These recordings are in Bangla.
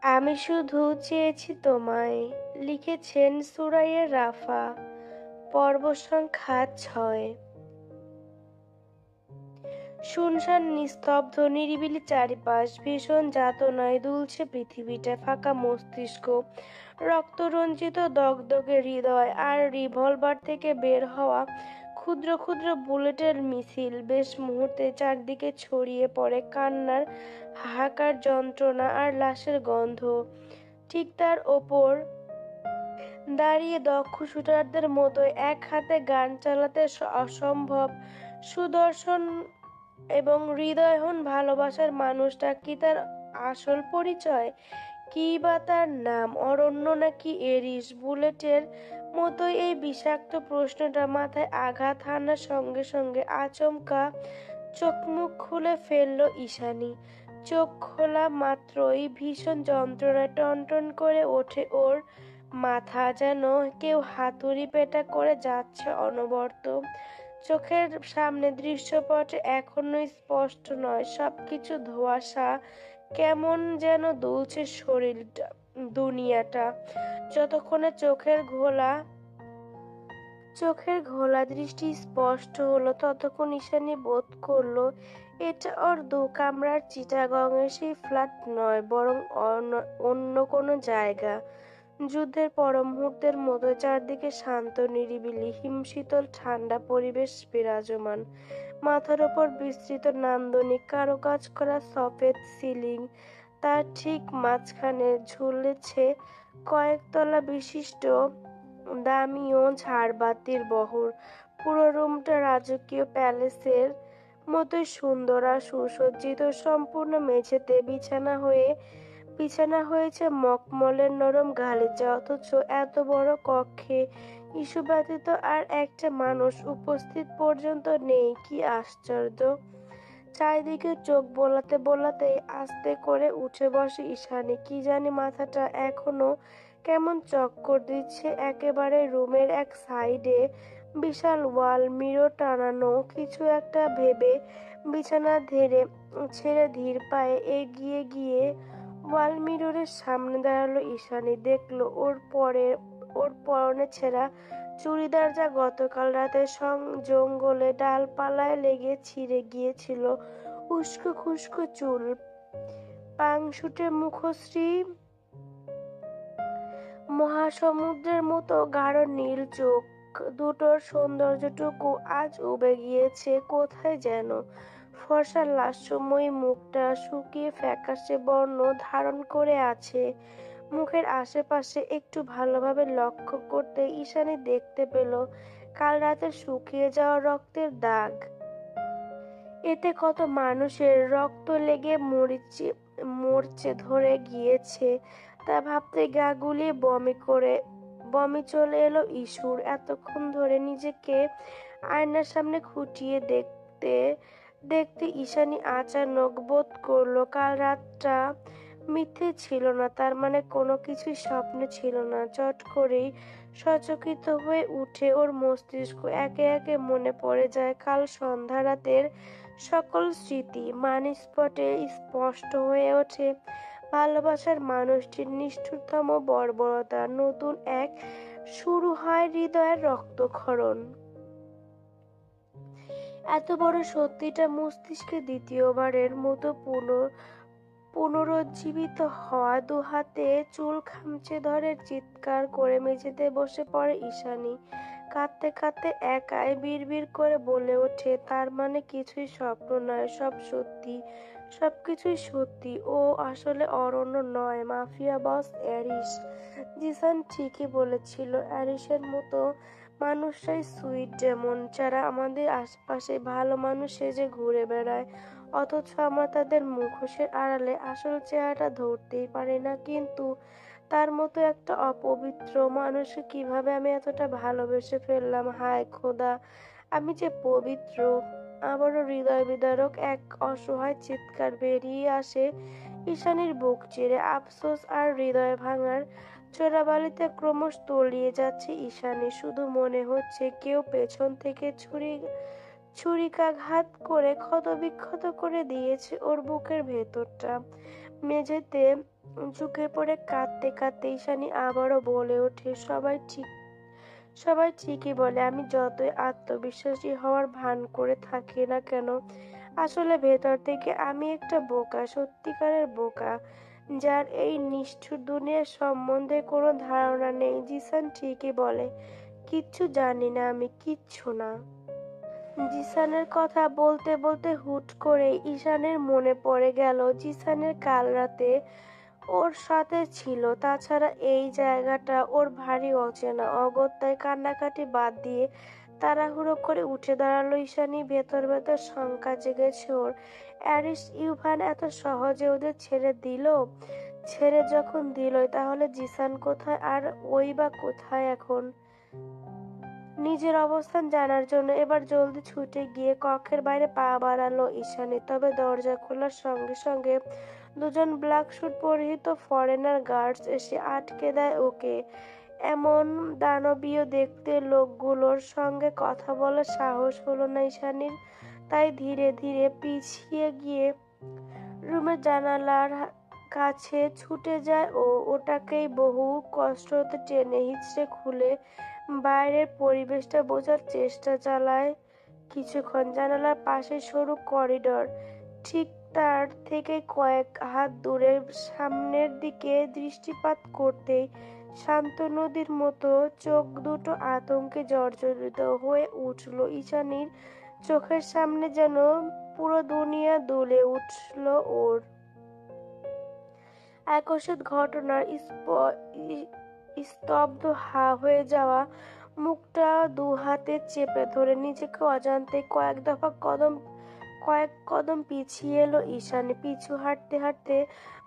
আমি শুধু চেয়েছি তোমায়। লিখেছেন সুরাইয়া রাফা। পর্ব সংখ্যা 6। শুনশান, নিস্তব্ধ, নিরিবিলি চারিপাশ। ভীষণ যাতনায় দুলছে পৃথিবীটা। ফাঁকা মস্তিষ্ক, রক্তরঞ্জিত দগদগে হৃদয়, আর রিভলভার থেকে বের হওয়া ক্ষুদ্র ক্ষুদ্র বুলেটের মিছিল। বেশ মুহূর্তে চারদিকে ছড়িয়ে পড়ে কান্নার হাহাকার, যন্ত্রণা আর লাশের গন্ধ। ঠিক তার ওপর দাঁড়িয়ে দক্ষ শুটারদের মতোই এক হাতে গান চালাতে অসম্ভব সুদর্শন এবং হৃদয়হীন ভালোবাসার মানুষটা কি তার আসল পরিচয়? কি বা তার নাম? অরণ্য নাকি এরিস? বুলেটের মতোই এই বিষাক্ত প্রশ্নটা মাথায় আঘাত হানার সঙ্গে সঙ্গে আচমকা চোখ মুখ খুলে ফেলল ঈশানী। চোখ খোলা মাত্রই ভীষণ যন্ত্রণায় টনটন করে ওঠে ওর মাথা, যেন কেউ হাতুড়ি পেটা করে যাচ্ছে অনবরত। চোখের সামনে দৃশ্যপট এখনো স্পষ্ট নয়, সবকিছু ধোঁয়াশা। কেমন যেন দুলছে শরীরটা, দুনিয়াটা। যতক্ষণে চোখের ঘোলা দৃষ্টি স্পষ্ট হলো, ততক্ষণ ঈশানী বোধ করলো এটা ওর 2 কামরার চিটাগংয়ের সেই ফ্ল্যাট নয়, বরং অন্য কোনো জায়গা। যুদ্ধের পর মুহূর্তের মতো চারদিকে শান্ত, নিরিবিলি, হিমশীতল ঠান্ডা পরিবেশ বিরাজমান। মাথার ওপর বিস্তৃত নান্দনিক কারুকাজ করা সফেদ সিলিং, তার ঠিক মাঝখানে ঝুলেছে কয়েকতলা বিশিষ্ট দামিও ঝাড়বাতির বহর। পুরো রুমটা রাজকীয় প্যালেসের মতোই সুন্দর আর সুসজ্জিত। সম্পূর্ণ মেঝেতে বিছানা হয়েছে মখমলের নরম গালিচা, অথচ এত বড় কক্ষে ইস্যু ব্যতীত আর একটা মানুষ উপস্থিত পর্যন্ত নেই। কি আশ্চর্য! চারিদিকে চোখ বোলাতে বোলাতে আস্তে করে উঠে বসে ঈশানী। কি জানি মাথাটা এখনো কেমন চক্কর দিচ্ছে। একেবারে রুমের এক সাইডে বিশাল ওয়াল মিরর টানানো কিছু একটা ভেবে বিছানা ছেড়ে ধীর পায়ে এগিয়ে গিয়ে ওয়াল মিররের সামনে দাঁড়ালো ঈশানী। দেখলো ওর পরনে ছেঁড়া চুড়িদার, যা গতকাল রাতে জঙ্গলে ডালপালায় লেগে ছিঁড়ে গিয়েছিল। উস্কো খুস্কো চুল, পাংশুটে মুখশ্রী, মহাসমুদ্রের মতো গাঢ় নীল চোখ দুটোর সৌন্দর্যটুকু আজ উবে গিয়েছে কোথায় যেন। ফর্সা লাস্যময়ী মুখটা শুকিয়ে ফ্যাকাশে বর্ণ ধারণ করে আছে। মুখের আশেপাশে একটু ভালোভাবে লক্ষ্য করতে ঈশানী দেখতে পেল কাল রাতের শুকিয়ে যাওয়া রক্তের দাগ। এতে কত মানুষের রক্ত লেগে মরচে ধরে গিয়েছে তা ভাবতে গা গুলিয়ে বমি চলে এলো ইসুর। এতক্ষণ ধরে নিজেকে আয়নার সামনে খুঁটিয়ে দেখতে দেখতে ঈশানী আচানক বোধ করলো কাল রাতটা মিথ্যে ছিল না। তার মানে কোনো কিছুই স্বপ্নে ছিল না। চট করেই সচকিত হয়ে উঠে ওর মস্তিষ্ক। একে একে মনে পড়ে যায় কাল সন্ধ্যা রাতের সকল স্মৃতি। মানসপটে স্পষ্ট হয়ে ওঠে ভালোবাসার মানুষটির নিষ্ঠুরতম বর্বরতা। নতুন এক শুরু হয় হৃদয়ের রক্তক্ষরণ। এত বড় সত্যিটা মস্তিষ্কে দ্বিতীয়বারের মতো পুনরুজ্জীবিত হওয়া। দুহাতে চুল খামচে ধরে চিৎকার করে মেঝেতে বসে পড়ে ঈশানী। কাঁদতে কাঁদতে একাই বিড়বিড় করে বলে ওঠে, তার মানে কিছুই স্বপ্ন নয়, সব সত্যি, সবকিছুই সত্যি। ও আসলে অরণ্য নয়, মাফিয়া বস অ্যারিস। জিসান ঠিকই বলেছিল, অ্যারিসের মতো মানুষরাই সুইট ডেমন, যারা আমাদের আশেপাশে ভালো মানুষ সেজে ঘুরে বেড়ায়, অথচ আমরা তাদের মুখোশের আড়ালে আসল চেহারাটা ধরতেই পারি না। কিন্তু তার মতো একটা অপবিত্র মানুষকে কিভাবে আমি এতটা ভালোবেসে ফেললাম! হায় খোদা, আমি যে পবিত্র! আবারও হৃদয় বিদারক এক অসহায় চিৎকার বেরিয়ে আসে ঈশানীর বুক চিরে। আফসোস আর হৃদয় ভাঙার চোরাবালিতে ক্রমশ তলিয়ে যাচ্ছে ঈশানী। শুধু মনে হচ্ছে কেউ পেছন থেকে ছুরিকাঘাত করে ক্ষতবিক্ষত করে দিয়েছে ওর বুকের ভেতরটা। মেঝেতে ঝুঁকে পড়ে কাঁদতে কাঁদতে ঈশানী আবারও বলে ওঠে, সবাই ঠিকই বলে, আমি যতই আত্মবিশ্বাসী হওয়ার ভান করে থাকি না কেন, আসলে ভেতর থেকে আমি একটা বোকা, সত্যিকারের বোকা, যার এই নিষ্ঠুর দুনিয়ার সম্বন্ধে কোনো ধারণা নেই। জিসান ঠিকই বলে, কিচ্ছু জানি না আমি, কিচ্ছু না। জিসানের কথা বলতে বলতে হুট করে ঈশানের মনে পড়ে গেল জিসানের কাল রাতে ওর সাথে ছিল। তাছাড়া এই জায়গাটা ওর ভারী অচেনা। অগত্যায় কান্নাকাটি বাদ দিয়ে তাড়াহুড়ো করে উঠে দাঁড়ালো ঈশানী। ভেতর ভেতর শঙ্কা জেগেছে ওর। অ্যারিস ইউভান এত সহজে ওদের ছেড়ে যখন দিলই, তাহলে জিসান কোথায়, আর ওই বা কোথায় এখন? নিজের অবস্থান জানার জন্য এবার জলদি ছুটে গিয়ে কক্ষের বাইরে পা বাড়ালো ঈশানী। তবে দরজা খোলার সঙ্গে সঙ্গে দুজন ব্ল্যাক স্যুট পরিহিত ফরেনার গার্ডস এসে আটকে দেয় ওকে। এমন দানবীয় দেখতে লোকগুলোর সঙ্গে কথা বলার সাহস হলো না ঈশানীর। তাই ধীরে ধীরে পিছিয়ে গিয়ে রুমের জানালার কাছে ছুটে যায় ও ওটাকেই বহু কষ্টতে টেনে হিঁচড়ে খুলে বাইরের পরিবেশটা বোঝার চেষ্টা চালায়। কিছুক্ষণ জানালার পাশে সরু করিডর, ঠিক তার থেকে কয়েক হাত দূরে সামনের দিকে দৃষ্টিপাত করতেই শান্ত নদীর মতো চোখ দুটো আতঙ্কে জর্জরিত হয়ে উঠল ঈশানীর। চোখের সামনে যেন পুরো দুনিয়া দুলে উঠল ওর। আকস্মিক ঘটনার স্তব্ধ হয়ে যাওয়া মুখটা দু হাতে চেপে ধরে নিজেকে অজান্তে কয়েক কদম পিছিয়ে এলো ঈশানী। পিছু হাঁটতে হাঁটতে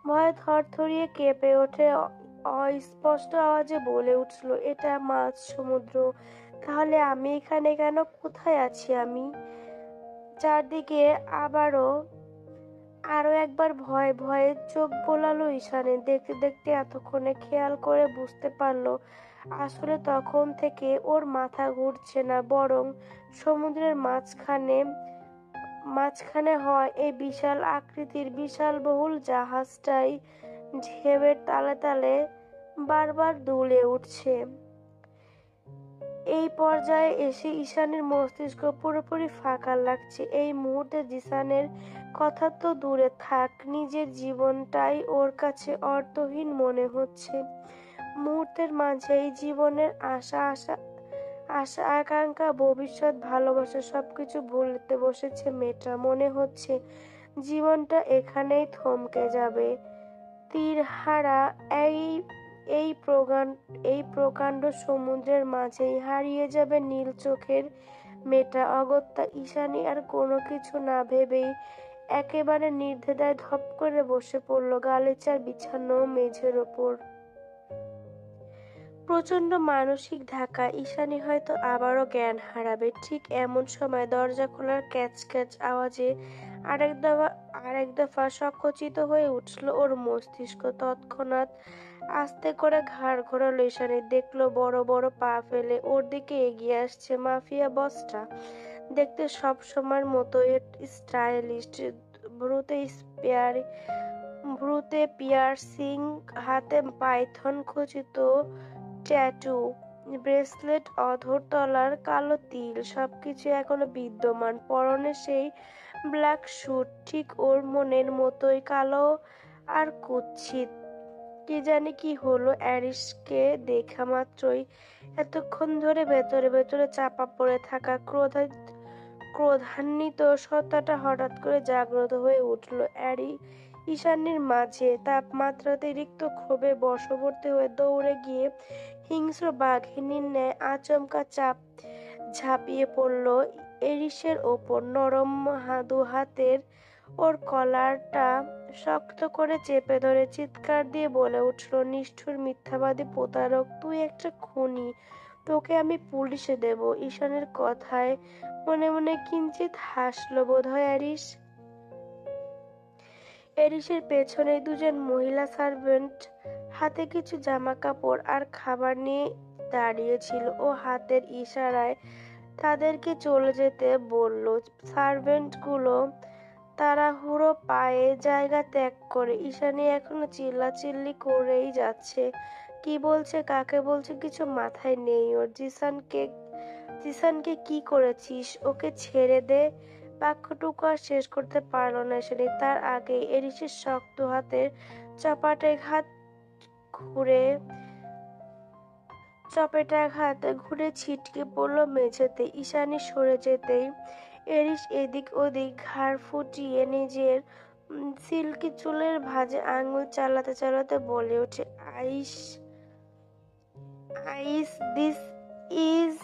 ভয়ে থরথরিয়ে কেঁপে ওঠে, অস্পষ্ট আওয়াজে বলে উঠল, এটা মাঝ সমুদ্র, তাহলে আমি এখানে কেন? কোথায় আছি আমি? চারদিকে আরো একবার ভয়ে ভয়ে চোখ বোলালো ঈশানী। দেখতে দেখতে এতক্ষণে খেয়াল করে বুঝতে পারলো আসলে তখন থেকে ওর মাথা ঘুরছে না, বরং সমুদ্রের মাঝখানে হয় এই বিশাল আকৃতির বিশালবহুল জাহাজটাই ঢেউয়ের তালে তালে বারবার দুলে উঠছে। এই পর্যায়ে এসে ঈশানীর মস্তিষ্ক পুরোপুরি ফাঁকা লাগছে। এই মুহূর্তে জিসানের কথা তো দূরে থাক, নিজের জীবনটাই ওর কাছে অর্থহীন মনে হচ্ছে। মুহূর্তের মাঝেই জীবনের আশা আকাঙ্ক্ষা, ভবিষ্যৎ, ভালোবাসা সবকিছু ভুলতে বসেছে মেয়েটা। মনে হচ্ছে জীবনটা এখানেই থমকে যাবে। তীরহারা এই প্রকাণ্ড সমুদ্রের মাঝেই হারিয়ে যাবে নীল চোখের মেয়েটা। অগত্যা ঈশানী আর কোনো কিছু না ভেবেই একেবারে নির্দ্বিধায় ধপ করে বসে পড়ল গালিচার বিছানো মেঝের ওপর। প্রচন্ড মানসিক ধাক্কা, ঈশানী হয়তো আবারও জ্ঞান হারাবে। ঠিক এমন সময় দরজা খোলার ক্যাচ ক্যাচ আওয়াজে আরেক দফা সংকুচিত হয়ে উঠল ওর মস্তিষ্ক। তৎক্ষণাৎ আস্তে করে ঘাড় ঘোরালো ঈশানী। দেখলো বড় বড় পা ফেলে ওর দিকে এগিয়ে আসছে মাফিয়া বসটা। দেখতে সব সময়ের মতো স্টাইলিশ, ভ্রুতে পিয়ার্সিং, হাতে পাইথন খচিত ট্যাটু, ব্রেসলেট, অধর তলার কালো তিল, সবকিছু এখনো বিদ্যমান। পরনে সেই ব্ল্যাক স্যুট, ঠিক ওর মনের মতোই কালো আর কুৎসিত। কি জানি কি হলো অ্যারিসকে দেখা মাত্রই এতক্ষণ ধরে ভেতরে ভেতরে চাপা পড়ে থাকা ক্রোধান্বিত সত্তাটা হঠাৎ করে জাগ্রত হয়ে উঠল ঈশানীর মাঝে। তাপমাত্রাতিরিক্ত ক্ষোভে বশবর্তী হয়ে দৌড়ে গিয়ে হিংস্র বাঘিনীর ন্যায় আচমকা ঝাঁপিয়ে পড়ল এরিসের ওপর। নরম দু হাতের ওর কলারটা শক্ত করে চেপে ধরে চিৎকার দিয়ে বলে উঠল, নিষ্ঠুর মিথ্যাবাদী প্রতারক, তুই একটা খুনি, তোকে আমি পুলিশে দেব। ঈশানের কথায় মনে মনে কিঞ্চিৎ হাসল বোধহয় অ্যারিস। এরিসের পেছনে দুজন মহিলা সার্ভেন্ট হাতে কিছু জামা কাপড় আর খাবার নিয়ে দাঁড়িয়েছিল। ও হাতের ইশারায় তাদেরকে চলে যেতে বলল। সার্ভেন্টগুলো তাড়াহুড়ো পায়ে জায়গা ত্যাগ করে। ঈশানী এখনো চিল্লাচিল্লি করেই যাচ্ছে। কি বলছে, কাকে বলছে কিছু মাথায় নেই ওর। জিসানকে কি করেছিস? ওকে ছেড়ে দে। বাক্যটুকু আর শেষ করতে পারল না ঈশানী, তার আগে এরিসের শক্ত হাতের চপাটে ঘুরে চপেটাঘাত ঘুরে ছিটকে পড়ল মেঝেতে। ঈশানী সরে যেতেই এরিস এদিক ওদিক ঘাড় ফুটিয়ে নিজের সিল্কি চুলের ভাঁজে আঙুল চালাতে চালাতে বলে ওঠে, আইস আইস, দিস ইজ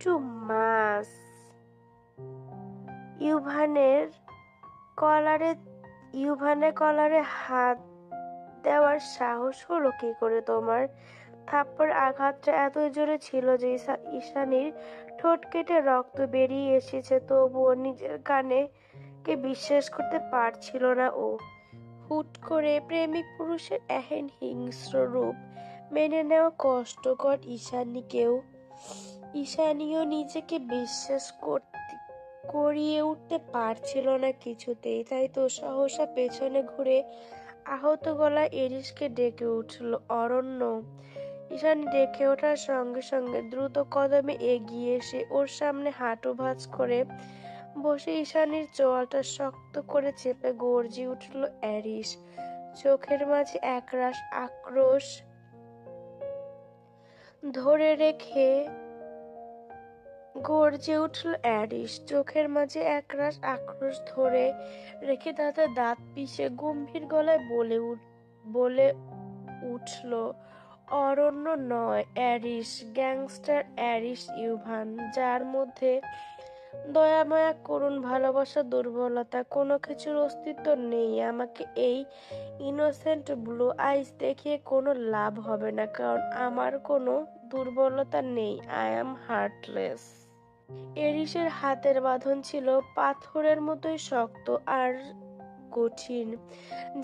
টু মাচ। ইউভানের কলারে ইউভানের কলারে হাত দেওয়ার সাহস হলো কি করে তোমার? থাপ্পড় আঘাতটা এত জোরে ছিল যে ঈশানীর ঠোঁট কেটে রক্ত বেরিয়ে এসেছে, তবুও নিজের কানে কে বিশ্বাস করতে পারছিল না ও। হুট করে প্রেমিক পুরুষের এহেন হিংস্র রূপ মেনে নেওয়া কষ্টকর ঈশানীও নিজেকে বিশ্বাস করিয়ে উঠতে পারছিল না কিছুতেই। তাই তো সহসা পেছনে ঘুরে আহত গলায় এরিসকে ডেকে উঠল, অরণ্য। ঈশানী ডেকে ওঠার সঙ্গে সঙ্গে দ্রুত কদমে এগিয়ে এসে ওর সামনে হাঁটু ভাঁজ করে বসে ঈশানীর চোয়ালটা শক্ত করে চেপে গর্জে উঠল এরিস। চোখের মাঝে একরাশ আক্রোশ ধরে রেখে গর্জে উঠল অ্যারিস। চোখের মাঝে একরাশ আক্রোশ ধরে রেখে তাতে দাঁত পিষে গম্ভীর গলায় বলে উঠল, অরণ্য নয় অ্যারিস, গ্যাংস্টার অ্যারিস ইউভান, যার মধ্যে দয়ামায়া করুণ ভালোবাসা দুর্বলতা কোনো কিছুর অস্তিত্ব নেই। আমাকে এই ইনোসেন্ট ব্লু আইস দেখিয়ে কোনো লাভ হবে না, কারণ আমার কোনো দুর্বলতা নেই। I am heartless. এরিসের হাতের বাঁধন ছিল পাথরের মতোই শক্ত আর কঠিন,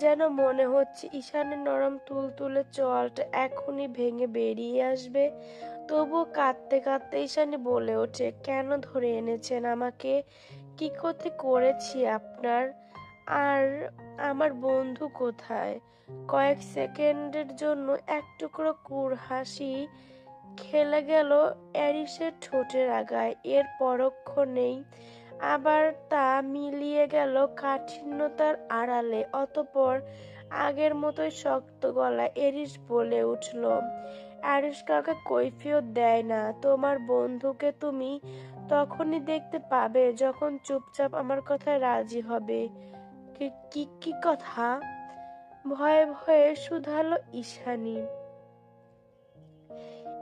যেন মনে হচ্ছে ঈশানের নরম তুলতুলে চোয়ালটা এখনই ভেঙে বেরিয়ে আসবে। তবুও কাঁদতে কাঁদতে ঈশানী বলে ওঠে, কেন ধরে এনেছেন আমাকে? কি ক্ষতি করেছি আপনার? আর আমার বন্ধু কোথায়? কয়েক সেকেন্ডের জন্য এক টুকরো কুঁড় হাসি খেলে গেল অ্যারিসের ঠোঁটের আগায়। এর পরক্ষণেই আবার তা মিলিয়ে গেল কাঠিন্যতার আড়ালে। অতঃপর আগের মতোই শক্ত গলায় এরিস বলে উঠল, অ্যারিস কাউকে কৈফিয়ত দেয় না। তোমার বন্ধুকে তুমি তখনই দেখতে পাবে যখন চুপচাপ আমার কথায় রাজি হবে। কি কি কি কথা? ভয়ে ভয়ে শুধালো ঈশানী।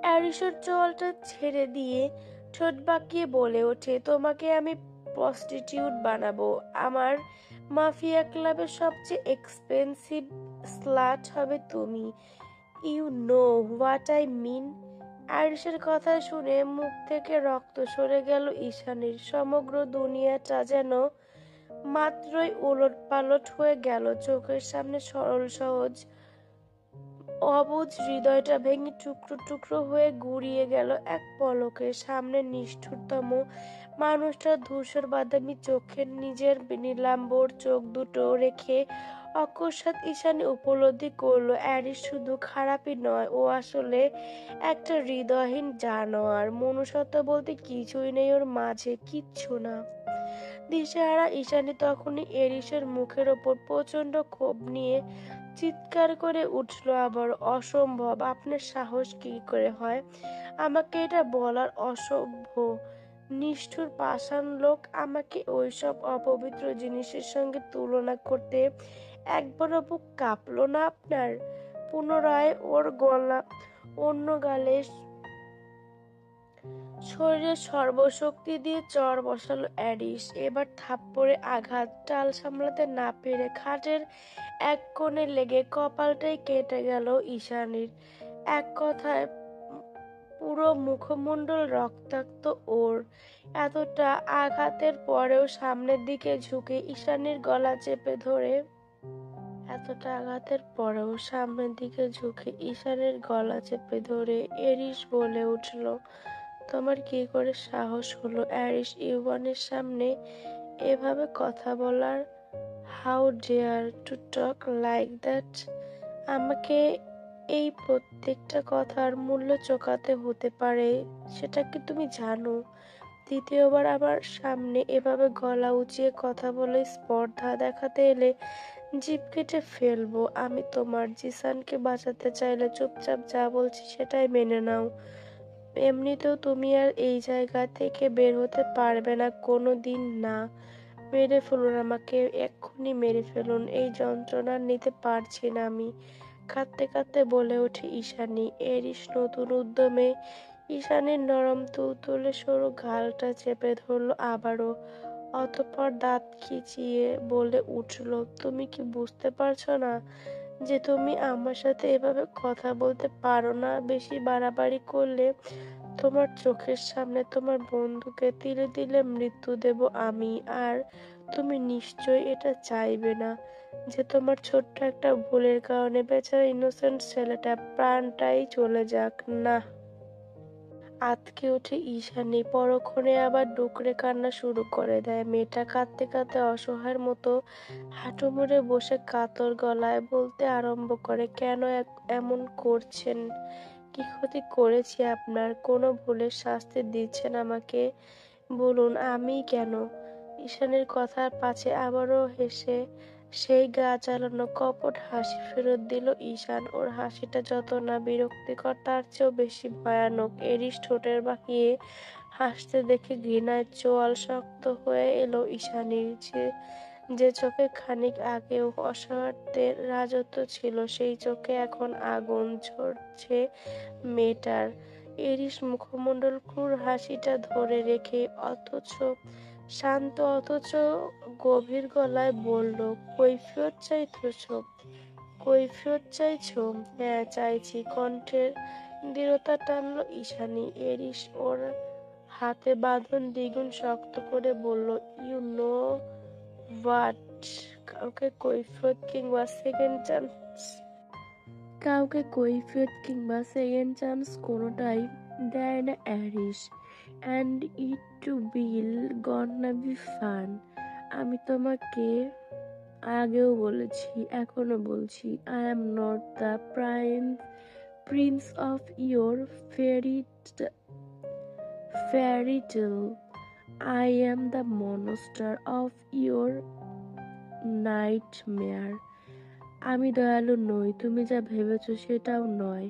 অ্যারিসের চোয়ালটা ছেড়ে দিয়ে ঠোঁট বাঁকিয়ে বলে ওঠে, তোমাকে আমি প্রস্টিটিউট বানাবো। আমার মাফিয়া ক্লাবের সবচেয়ে এক্সপেন্সিভ স্লাট হবে তুমি। You know what I mean. অ্যারিসের কথা শুনে মুখ থেকে রক্ত সরে গেল ঈশানীর। সমগ্র দুনিয়াটা যেন মাত্রই উলটপালট হয়ে গেল চোখের সামনে। সরল সহজ অবুঝ হৃদয়টা ভেঙে টুকরো টুকরো হয়ে গুড়িয়ে গেল এক পলকে। সামনে নিষ্ঠুরতম মানুষটার ধূসর বাদামি চোখের নিজের নীলাম্বর চোখ দুটো রেখে অকস্মাৎ ঈশানী উপলব্ধি করলো, অ্যারিস শুধু খারাপই নয়, ও আসলে একটা হৃদয়হীন জানোয়ার। মনুষ্যত্ব বলতে কিছুই নেই ওর মাঝে, কিচ্ছু না। দিশেহারা ঈশানী তখনই এরিসের মুখের ওপর প্রচন্ড ক্ষোভ নিয়ে চিৎকার করে উঠল আবার, অসম্ভব! আপনার সাহস কি করে হয় আমাকে এটা বলার? অসভ্য নিষ্ঠুর পাষাণ লোক! আমাকে ওইসব অপবিত্র জিনিসের সঙ্গে তুলনা করতে একবারও বুক কাঁপলো না আপনার? পুনরায় ওর অন্য গালে শরীরের সর্বশক্তি দিয়ে চড় বসালো অ্যারিস। এবার থাপ্পড়ে আঘাত টাল সামলাতে না পেরে খাটের এক কোণে লেগে কপালটাই কেটে গেল ঈশানীর। এক কথায় পুরো মুখমণ্ডল রক্তাক্ত ওর। এতটা আঘাতের পরেও সামনের দিকে ঝুঁকে ঈশানীর গলা চেপে ধরে এরিস বলে উঠল, তোমার কি করে সাহস হলো অ্যারিস ইউভানের সামনে এভাবে কথা বলার? How dare to talk like that? আমাকে এই প্রত্যেকটা কথার মূল্য চোকাতে হতে পারে, সেটা কি তুমি জানো? দ্বিতীয়বার আমার সামনে এভাবে গলা উঁচিয়ে কথা বলে স্পর্ধা দেখাতে এলে জিভ কেটে ফেলবো আমি তোমার। জিসানকে বাঁচাতে চাইলে চুপচাপ যা বলছি সেটাই মেনে নাও। এমনিতেও তুমি আর এই জায়গা থেকে বের হতে পারবে না কোনো দিন না। মেরে ফেলুন আমাকে, এক্ষুনি মেরে ফেলুন, এই যন্ত্রণা নিতে পারছি না আমি। কাঁদতে কাঁদতে বলে ওঠে ঈশানী। এরিস নতুন উদ্যমে ঈশানীর নরম তুলতুলে সরু গালটা চেপে ধরলো আবারও। অতঃপর দাঁত খিঁচিয়ে বলে উঠল, তুমি কি বুঝতে পারছো না যে তুমি আমার সাথে এভাবে কথা বলতে পারো না? বেশি বাড়াবাড়ি করলে তোমার চোখের সামনে তোমার বন্ধুকে তিলে তিলে মৃত্যু দেব আমি। আর তুমি নিশ্চয়ই এটা চাইবে না যে তোমার ছোট্ট একটা ভুলের কারণে বেচারা ইনোসেন্ট ছেলেটা প্রাণটাই চলে যাক। না। আঁতকে ওঠে ঈশানী, পরক্ষণে আবার ডুকরে কান্না শুরু করে দেয়। মেয়েটা কাঁদতে কাঁদতে অসহায়ের মতো হাঁটু মুড়ে বসে কাতর গলায় বলতে আরম্ভ করে, কেন এমন করছেন? কি ক্ষতি করেছি আপনার? কোনো ভুলের শাস্তি দিচ্ছেন আমাকে? বলুন, আমি কেন? ঈশানীর কথার পাছে আবারও হেসে সেই গা জ্বালানো কপট হাসি ফেরত দিল ঈশান। ওর হাসিটা যত না বিরক্তিকর তার চেয়েও বেশি ভয়ানক। এরিস ঠোঁটের বাঁকিয়ে হাসতে দেখে ঘৃণায় চোয়াল শক্ত হয়ে এলো ঈশানীর। যে চোখে খানিক আগেও অসহায়ত্বের রাজত্ব ছিল, সেই চোখে এখন আগুন ঝরছে মেয়েটার। এরিস মুখমণ্ডল ক্রূর হাসিটা ধরে রেখে শান্ত অথচ গভীর গলায় বলল, কৈফিয়ত চাইছো? কৈফিয়ত চাইছো? হ্যাঁ চাইছি। কণ্ঠের দৃঢ়তা টানল ঈশানী। এরিস ওর হাতে বাঁধন দ্বিগুণ শক্ত করে বলল, ইউ নো হোয়াট? কাউকে কৈফিয়ত কিংবা সেকেন্ড চান্স কোনোটাই দেয় না Aris. And it will gonna be fun. আমি তোমাকে আগেও বলেছি, এখনো বলছি, I am not the prince of your fairy tale. I am the monster of your nightmare. আমি দয়ালু নই, তুমি যা ভেবেছ সেটাও নয়।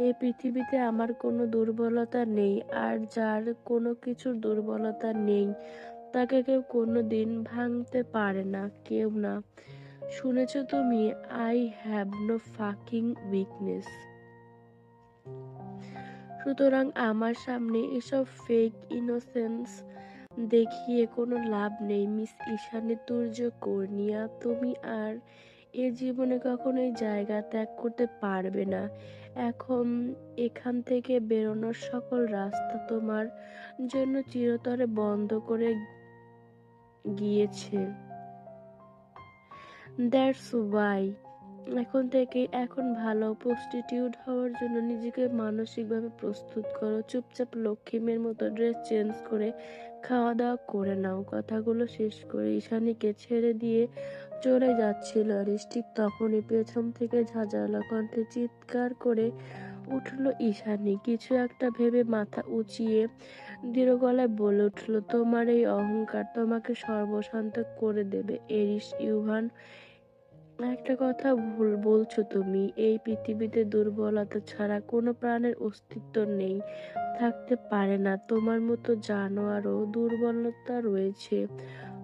এই পৃথিবীতে আমার কোনো দুর্বলতা নেই, আর যার কোনো কিছুর দুর্বলতা নেই তাকে কেউ কোনো দিন ভাঙতে পারে না, কেউ না। শুনেছ তুমি? I have no fucking weakness. সুতরাং আমার সামনে এসব ফেক ইনোসেন্স দেখিয়ে কোনো লাভ নেই মিস ঈশানী তুর্য কর্নিয়া। তুমি আর এ জীবনে কখনো এই জায়গা ত্যাগ করতে পারবে না। এখান থেকে বেরোনোর সকল রাস্তা তোমার জন্য চিরতরে বন্ধ করে গিয়েছে। দ্যাটস ওয়াই এখন ভালো প্রস্টিটিউট হওয়ার জন্য নিজেকে মানসিকভাবে প্রস্তুত করো। চুপচাপ লক্ষ্মী মেয়ের মতো ড্রেস চেঞ্জ করে খাওয়া দাওয়া করে নাও। কথাগুলো শেষ করে ঈশানীকে ছেড়ে দিয়ে চলে যাচ্ছিল আরিস, ঠিক তখনই পেছন থেকে ঝাঁঝালো কণ্ঠে চিৎকার করে উঠল ঈশানী। কিছু একটা ভেবে মাথা উঁচিয়ে দৃঢ় গলায় বলে উঠল, তোমার এই অহংকার তোমাকে সর্বশান্ত করে দেবে এরিস ইউভান। একটা কথা ভুল বলছো তুমি। এই পৃথিবীতে দুর্বলতা ছাড়া কোনো প্রাণের অস্তিত্ব নেই, থাকতে পারে না। তোমার মতো জানোয়ারও দুর্বলতা রয়েছে,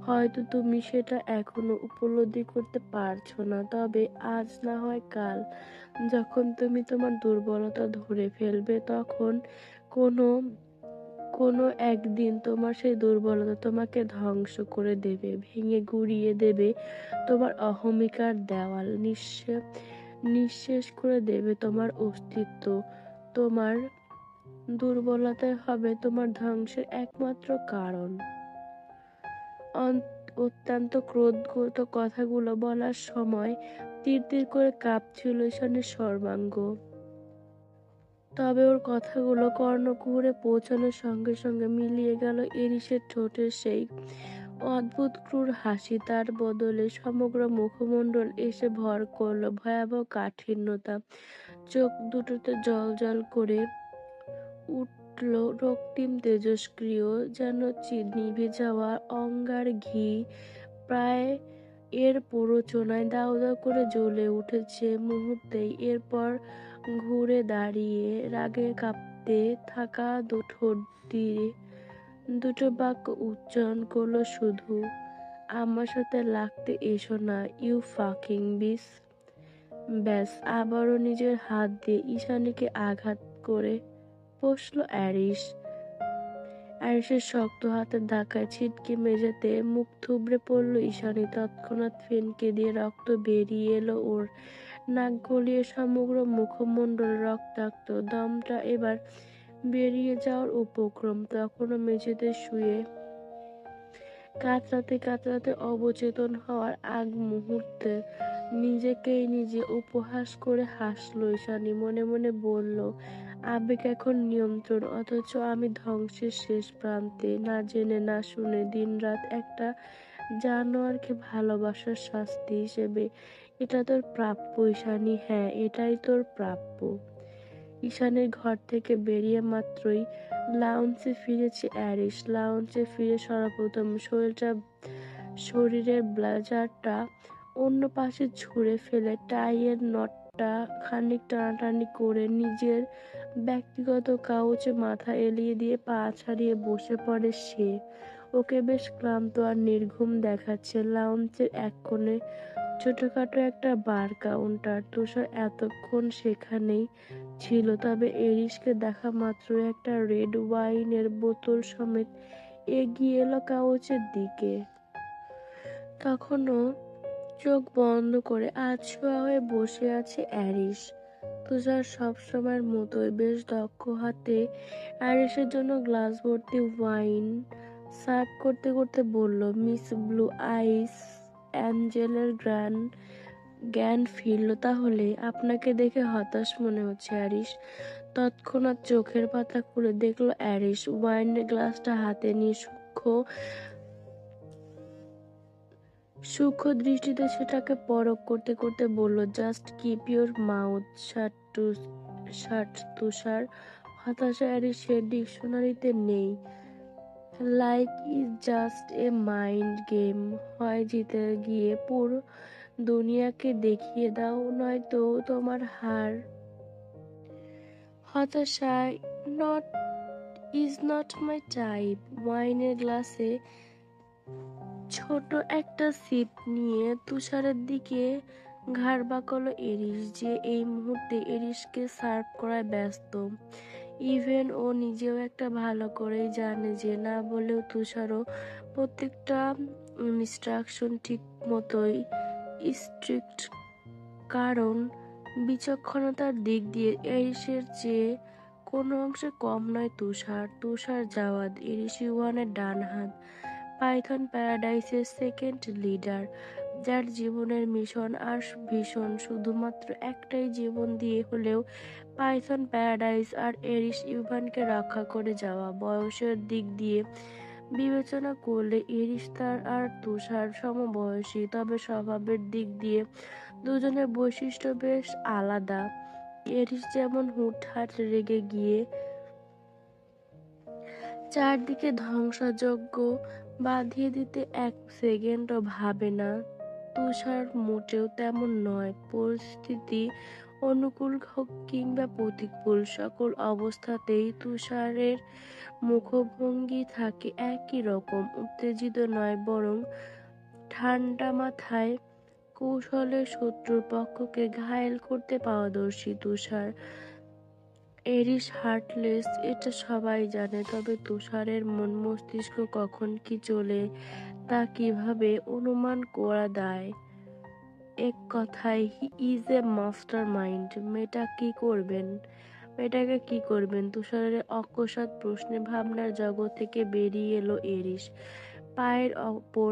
হয়তো তুমি সেটা এখনো উপলব্ধি করতে পারছো না। তবে আজ না হয় কাল, যখন তুমি তোমার দুর্বলতা ধরে ফেলবে, তখন কোনো কোনো একদিন তোমার সেই দুর্বলতা তোমাকে ধ্বংস করে দেবে, ভেঙে গুঁড়িয়ে দেবে তোমার অহমিকার দেওয়াল, নিঃশেষ করে দেবে তোমার অস্তিত্ব। তোমার দুর্বলতাই হবে তোমার ধ্বংসের একমাত্র কারণ। অত্যন্ত ক্রোধগত কথাগুলো বলার সময় তীর তীর করে কাঁপছিল ঈশানের সর্বাঙ্গ। তবে ওর কথাগুলো কর্ণকুহরে পৌঁছানোর সঙ্গে সঙ্গে মিলিয়ে গেল এরিসের ঠোঁটের সেই অদ্ভুত ক্রূর হাসি, তার বদলে সমগ্র মুখমণ্ডল এসে ভর করলো ভয়াবহ কাঠিন্যতা। চোখ দুটোতে জল জল করে উঠল রক্তিম তেজস্ক্রিয়, যেন নিভে যাওয়া অঙ্গার ঘি প্রায় এর প্ররোচনায় দাউ দাউ করে জ্বলে উঠেছে মুহূর্তেই। এরপর ঘুরে দাঁড়িয়ে রাগে কাঁপতে থাকা ঠোঁট দিয়ে দুটো বাক্য উচ্চারণ করলো শুধু, আমার সাথে লাগতে এসো না, ইউ ফাকিং বিস। ব্যাস, আবারও নিজের হাত দিয়ে ঈশানীকে আঘাত করে বসলো অ্যারিস। অ্যারিসের শক্ত হাতের ধাক্কায় ছিটকে মেঝেতে মুখ থুবড়ে পড়ল ঈশানী। তৎক্ষণাৎ ফিনকে দিয়ে রক্ত বেরিয়ে এলো ওর, নাক গলিয়ে সমগ্র মুখমণ্ডল রক্তাক্ত, দমটা এবার বেরিয়ে যাওয়ার উপক্রম। তখনও মেঝেতে শুয়ে কাতরাতে কাতরাতে অবচেতন হওয়ার আগ মুহূর্তে নিজেকেই নিজে উপহাস করে হাসলো ঈশানী। মনে মনে বলল, আবেগ এখন নিয়ন্ত্রণ, অথচ আমি ধ্বংসের শেষ প্রান্তে, না জেনে না শুনে দিনরাত একটা জানোয়ারকে ভালোবাসার শাস্তি হিসেবে। এটা তোর প্রাপ্য ঈশানী, হ্যাঁ এটাই তোর প্রাপ্য। ঈশানের ঘর থেকে বেরিয়ে মাত্রই লাউঞ্জে ফিরেছে অ্যারিস। লাউঞ্জে ফিরে সর্বপ্রথম শরীরের ব্লেজারটা অন্য পাশে ছুঁড়ে ফেলে টাইয়ের নটটা খানিক টানাটানি করে নিজের ব্যক্তিগত কাউচে মাথা এলিয়ে দিয়ে পা ছাড়িয়ে বসে পড়ে সে। ওকে বেশ ক্লান্ত আর নির্ঘুম দেখাচ্ছে। লাউঞ্জের এক কোণে ছোটখাটো একটা বার কাউন্টার। তুষার এতক্ষণ সেখানেই ছিল, তবে এরিসকে দেখা মাত্র একটা রেড ওয়াইনের বোতল সমেত এগিয়ে এলো কাউচের দিকে। তখনও চোখ বন্ধ করে আধশোয়া হয়ে বসে আছে অ্যারিস। তুষার সবসময়ের মতোই বেশ দক্ষ হাতে অ্যারিসের জন্য গ্লাস ভর্তি ওয়াইন সার্ভ করতে করতে বলল, মিস ব্লু আইস অ্যাঞ্জেলের জ্ঞান ফিরল তাহলে? আপনাকে দেখে হতাশ মনে হচ্ছে অ্যারিস। তৎক্ষণাৎ চোখের পাতা খুলে দেখলো অ্যারিস ওয়াইনের গ্লাসটা হাতে নিয়ে সূক্ষ্ম দৃষ্টিতে সেটাকে পরখ করতে করতে বলল, just keep your mouth shut Tushar. হতাশা অ্যারিসের ডিকশনারিতে নেই। Life is just a mind game, হয় জিতে গিয়ে পুরো দুনিয়াকে দেখিয়ে দাও, নয়তো তোমার হার। হতাশায় ইজ নট মাই টাইপ। ওয়াইনের গ্লাসে ছোট একটা সিপ নিয়ে তুষারের দিকে ঘাড় বাঁকালো এরিস, যে এই মুহূর্তে এরিসকে সার্ভ করায় ব্যস্ত। ইভেন ও নিজেও একটা ভালো করেই জানে যে না বলেও তুষারও প্রত্যেকটা ইনস্ট্রাকশন ঠিক মতোই স্ট্রিক্ট, কারণ বিচক্ষণতার দিক দিয়ে এরিসের চেয়ে কোনো অংশে কম নয় তুষার জাওয়াদ, এরিস ইউয়ানের ডান হাত, পাইথন প্যারাডাইসের সেকেন্ড লিডার, যার জীবনের মিশন আর ভীষণ শুধুমাত্র একটাই, জীবন দিয়ে হলেও পাইথন প্যারাডাইস আর এরিস ইউভানকে রক্ষা করে যাওয়া। বয়সের দিক দিয়ে বিবেচনা করলে এরিস তার আর তুষার সমবয়সী, তবে স্বভাবের দিক দিয়ে দুজনের বৈশিষ্ট্য বেশ আলাদা। এরিস যেমন হুটহাট রেগে গিয়ে চারদিকে ধ্বংসযজ্ঞ বাঁধিয়ে দিতে এক সেকেন্ডও ভাবে না, তুষার মোটেও তেমন নয়। পরিস্থিতি অনুকূল হোক কিংবা প্রতিকূল, সকল অবস্থাতেই তুষারের মুখভঙ্গি থাকে একই রকম, উত্তেজিত নয়, বরং ঠান্ডা মাথায় কৌশলে শত্রুর পক্ষকে ঘায়েল করতে পারদর্শী তুষার। এরিস হার্টলেস, এটা সবাই জানে, তবে তুষারের মন মস্তিষ্ক কখন কি চলে তা কিভাবে অনুমান করা দায়। এক কথায় he is a master mind. মেয়েটাকে কি করবেন? তুষারের অকস্মাৎ প্রশ্নে ভাবনার জগৎ থেকে বেরিয়ে এলো এরিস। পায়ের ওপর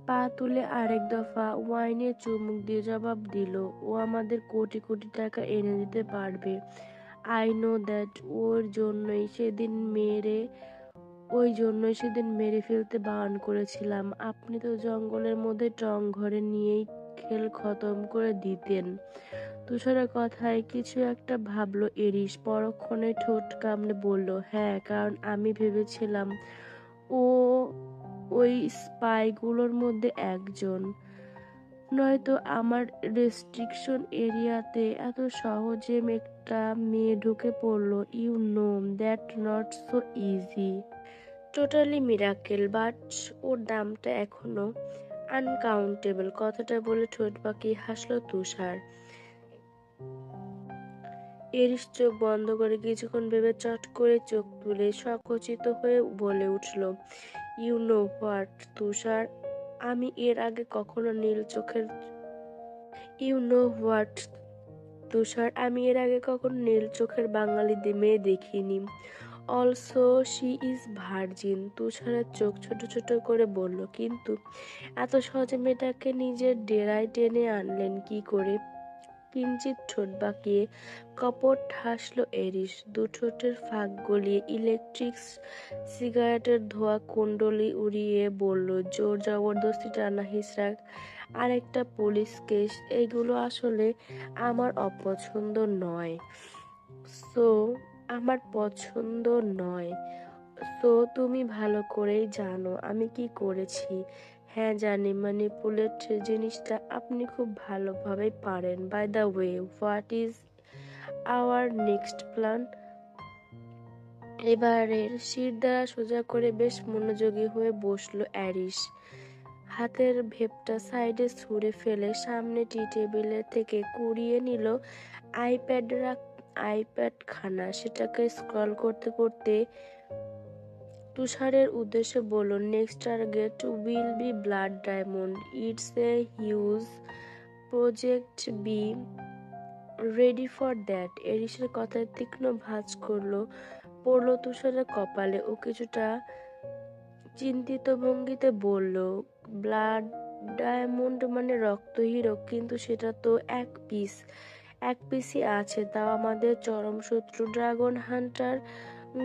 পা তুলে আরেক দফা ওয়াইনে চুমুক দিয়ে জবাব দিল, ও আমাদের কোটি কোটি টাকা এনে দিতে পারবে। I know that. ওর জন্যই সেদিন মেরে ওই জন্যই সেদিন মেরে ফেলতে বারণ করেছিলাম। আপনি তো জঙ্গলের মধ্যে টং ঘরে নিয়েই খেল খতম করে দিতেন। তুষারের কথায় কিছু একটা ভাবলো এরিস, পরক্ষণে ঠোঁট কামড়ে বলল, হ্যাঁ, কারণ আমি ভেবেছিলাম ও ওই স্পাইগুলোর মধ্যে একজন। নয়তো আমার রেস্ট্রিকশন এরিয়াতে এত সহজে একটা মেয়ে ঢুকে পড়লো। You know that not so easy. Totally miracle, but ওর দামটা এখনো আনকাউন্টেবল। কথাটা বলে ঠোঁট বাঁকিয়ে হাসলো তুষার। এরিস চোখ বন্ধ করে কিছুক্ষণ ভেবে চট করে চোখ তুলে সচকিত হয়ে বলে উঠল, ইউ নো হোয়াট তুষার, আমি এর আগে কখনো নীল চোখের ইউ নো হোয়াট তুষার, আমি এর আগে কখনো নীল চোখের বাঙালি মেয়ে দেখিনি। Also she is virgin. তুষারের চোখ ছোট ছোট করে বলল, কিন্তু এত সহজে মেয়েটাকে নিজের ডেরায় টেনে আনলেন কি করে? কিঞ্চিত ঠোঁট বাঁকিয়ে কপট হাসলো এরিস, দু ঠোঁটের ফাঁক গলিয়ে ইলেকট্রিক সিগারেটের ধোয়া কুণ্ডলি উড়িয়ে বলল, জোর জবরদস্তি টানা হিচড়া আরেকটা পুলিশ কেস, এগুলো আসলে আমার অপছন্দ নয়। সো আমার পছন্দ নয়। তো তুমি ভালো করেই জানো আমি কি করেছি। হ্যাঁ জানি, ম্যানিপুলেট জিনিসটা আপনি খুব ভালোভাবে পারেন। By the way, what is our next plan? এবারের শিরদাঁড়া সোজা করে বেশ মনোযোগী হয়ে বসলো অ্যারিস। হাতের ভেপটা সাইডে ছুঁড়ে ফেলে সামনে টি টেবিলের থেকে কুড়িয়ে নিল আইপ্যাড খানা। সেটাকে স্ক্রল করতে করতে তুষারের উদ্দেশ্যে বলল, next target will be blood diamond. It's a huge project, be ready for that. এরিসের কথায় তীক্ষ্ণ ভাঁজ পড়ল তুষারের কপালে। ও কিছুটা চিন্তিত ভঙ্গিতে বলল, ব্লাড ডায়মন্ড মানে রক্ত হিরো, কিন্তু সেটা তো এক পিসই আছে, তাও আমাদের চরম শত্রু ড্রাগন হান্টার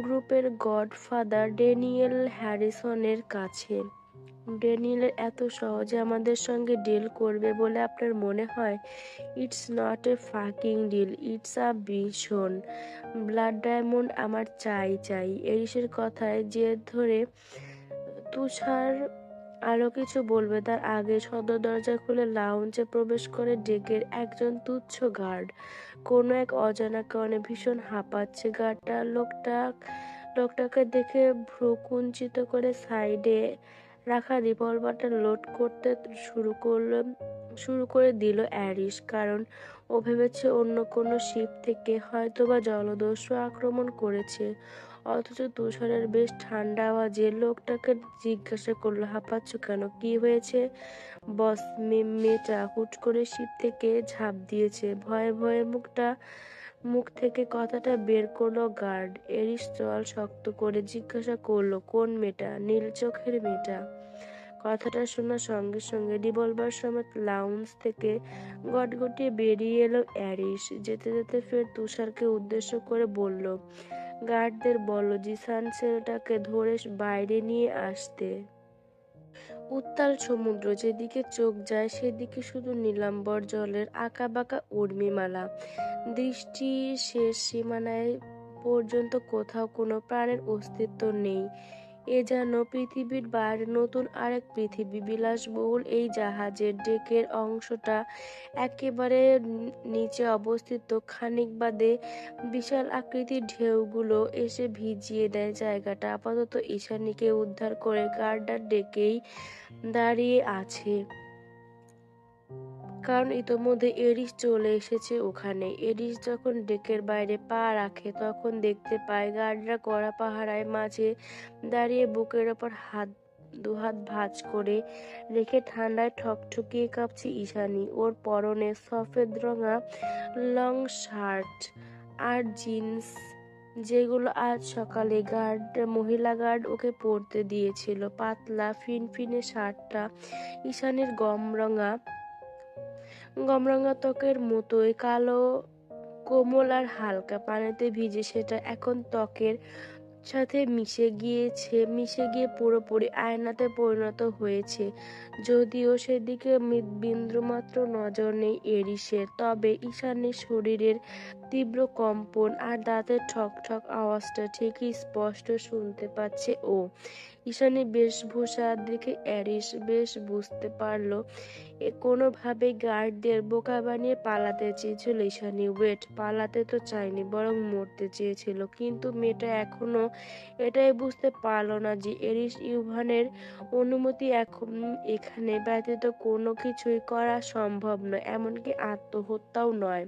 গ্রুপের গডফাদার ড্যানিয়েল হ্যারিসনের কাছে। ড্যানিয়েল এত সহজে আমাদের সঙ্গে ডিল করবে বলে আপনার মনে হয়? It's not a fucking deal, it's a vision. Blood diamond আমার চাই। এরিসের কথায় জেদ ধরে তুষার আরো কিছু বলবে তার আগে সদর দরজা খুলে লাউঞ্জে প্রবেশ করে ডেকের একজন তুচ্ছ গার্ড। কোনো এক অজানা কারণে ভীষণ হাঁপাচ্ছে গার্ডটা। লোকটাকে দেখে ভ্রু কুঞ্চিত করে সাইডে রাখা রিভলভারটা লোড করতে শুরু করে দিল অ্যারিস, কারণ ও ভেবেছে অন্য কোনো শিপ থেকে হয়তোবা জলদস্যু আক্রমণ করেছে। অথচ তুষারের বেশ ঠান্ডা আওয়াজে লোকটাকে জিজ্ঞাসা করলো, হাঁপাচ্ছ কেন, কি হয়েছে? বস, মেয়েটা হুট করে শিপ থেকে ঝাঁপ দিয়েছে। ভয়ে ভয়ে মুখ থেকে কথাটা বের করলো গার্ড। এরিস চোয়াল শক্ত করে জিজ্ঞাসা করলো, কোন মেয়েটা? নীল চোখের মেয়েটা। কথাটা শোনার সঙ্গে সঙ্গে রিভলভার সমেত লাউঞ্জ থেকে গটগটিয়ে বেরিয়ে এলো অ্যারিস। যেতে যেতে ফের তুষারকে উদ্দেশ্য করে বলল, গার্ডদের বলো জিসান ছেলেটাকে ধরে বাইরে নিয়ে আসতে। উত্তাল সমুদ্র যেদিকে চোখ যায় সেদিকে শুধু নীলাম্বর জলের আঁকাবাঁকা উর্মিমালা। দৃষ্টি শেষ সীমানায় পর্যন্ত কোথাও কোনো প্রাণের অস্তিত্ব নেই। এ যেন পৃথিবীর বাইরে নতুন আরেক পৃথিবী। বিলাসবহুল এই জাহাজের ডেকের অংশটা একেবারে নিচে অবস্থিত। খানিক বাদে বিশাল আকৃতির ঢেউগুলো এসে ভিজিয়ে দেয় জায়গাটা। আপাতত ঈশানীকে উদ্ধার করে গার্ডার ডেকেই দাঁড়িয়ে আছে, কারণ ইতোমধ্যে এরিস চলে এসেছে ওখানে। এরিস যখন ডেকের বাইরে পা রাখে তখন দেখতে পায় গার্ডরা কড়া পাহারায় মাঝে দাঁড়িয়ে বুকের ওপর দুহাত ভাঁজ করে রেখে ঠান্ডায় ঠকঠকিয়ে কাঁপছে ঈশানী। ওর পরনে সফেদ রঙা লং শার্ট আর জিন্স, যেগুলো আজ সকালে মহিলা গার্ড ওকে পরতে দিয়েছিল। পাতলা ফিনফিনে শার্টটা ঈশানীর গমরঙা ত্বকের মতোই কালো, কোমল আর হালকা পানিতে ভিজে। সেটা এখন ত্বকের সাথে মিশে গিয়ে পুরোপুরি আয়নাতে পরিণত হয়েছে। যদিও সেদিকে বিন্দুমাত্র নজর নেই এরিসের, তবে ঈশানের শরীরের তীব্র কম্পন আর দাঁতের ঠক ঠক আওয়াজটা ঠিকই স্পষ্ট শুনতে পাচ্ছে ও। ঈশানের বেশভূষা দেখে এরিস বেশ বুঝতে পারলো কোনোভাবে গার্ডদের বোকা বানিয়ে পালাতে চেয়েছিল ঈশানী। ওয়েট, পালাতে তো চায়নি, বরং মরতে চেয়েছিল। কিন্তু মেয়েটা এখনো এটাই বুঝতে পারলো না যে এরিস ইউভানের অনুমতি এখানে ব্যতীত কোনো কিছুই করা সম্ভব নয়, এমনকি আত্মহত্যাও নয়।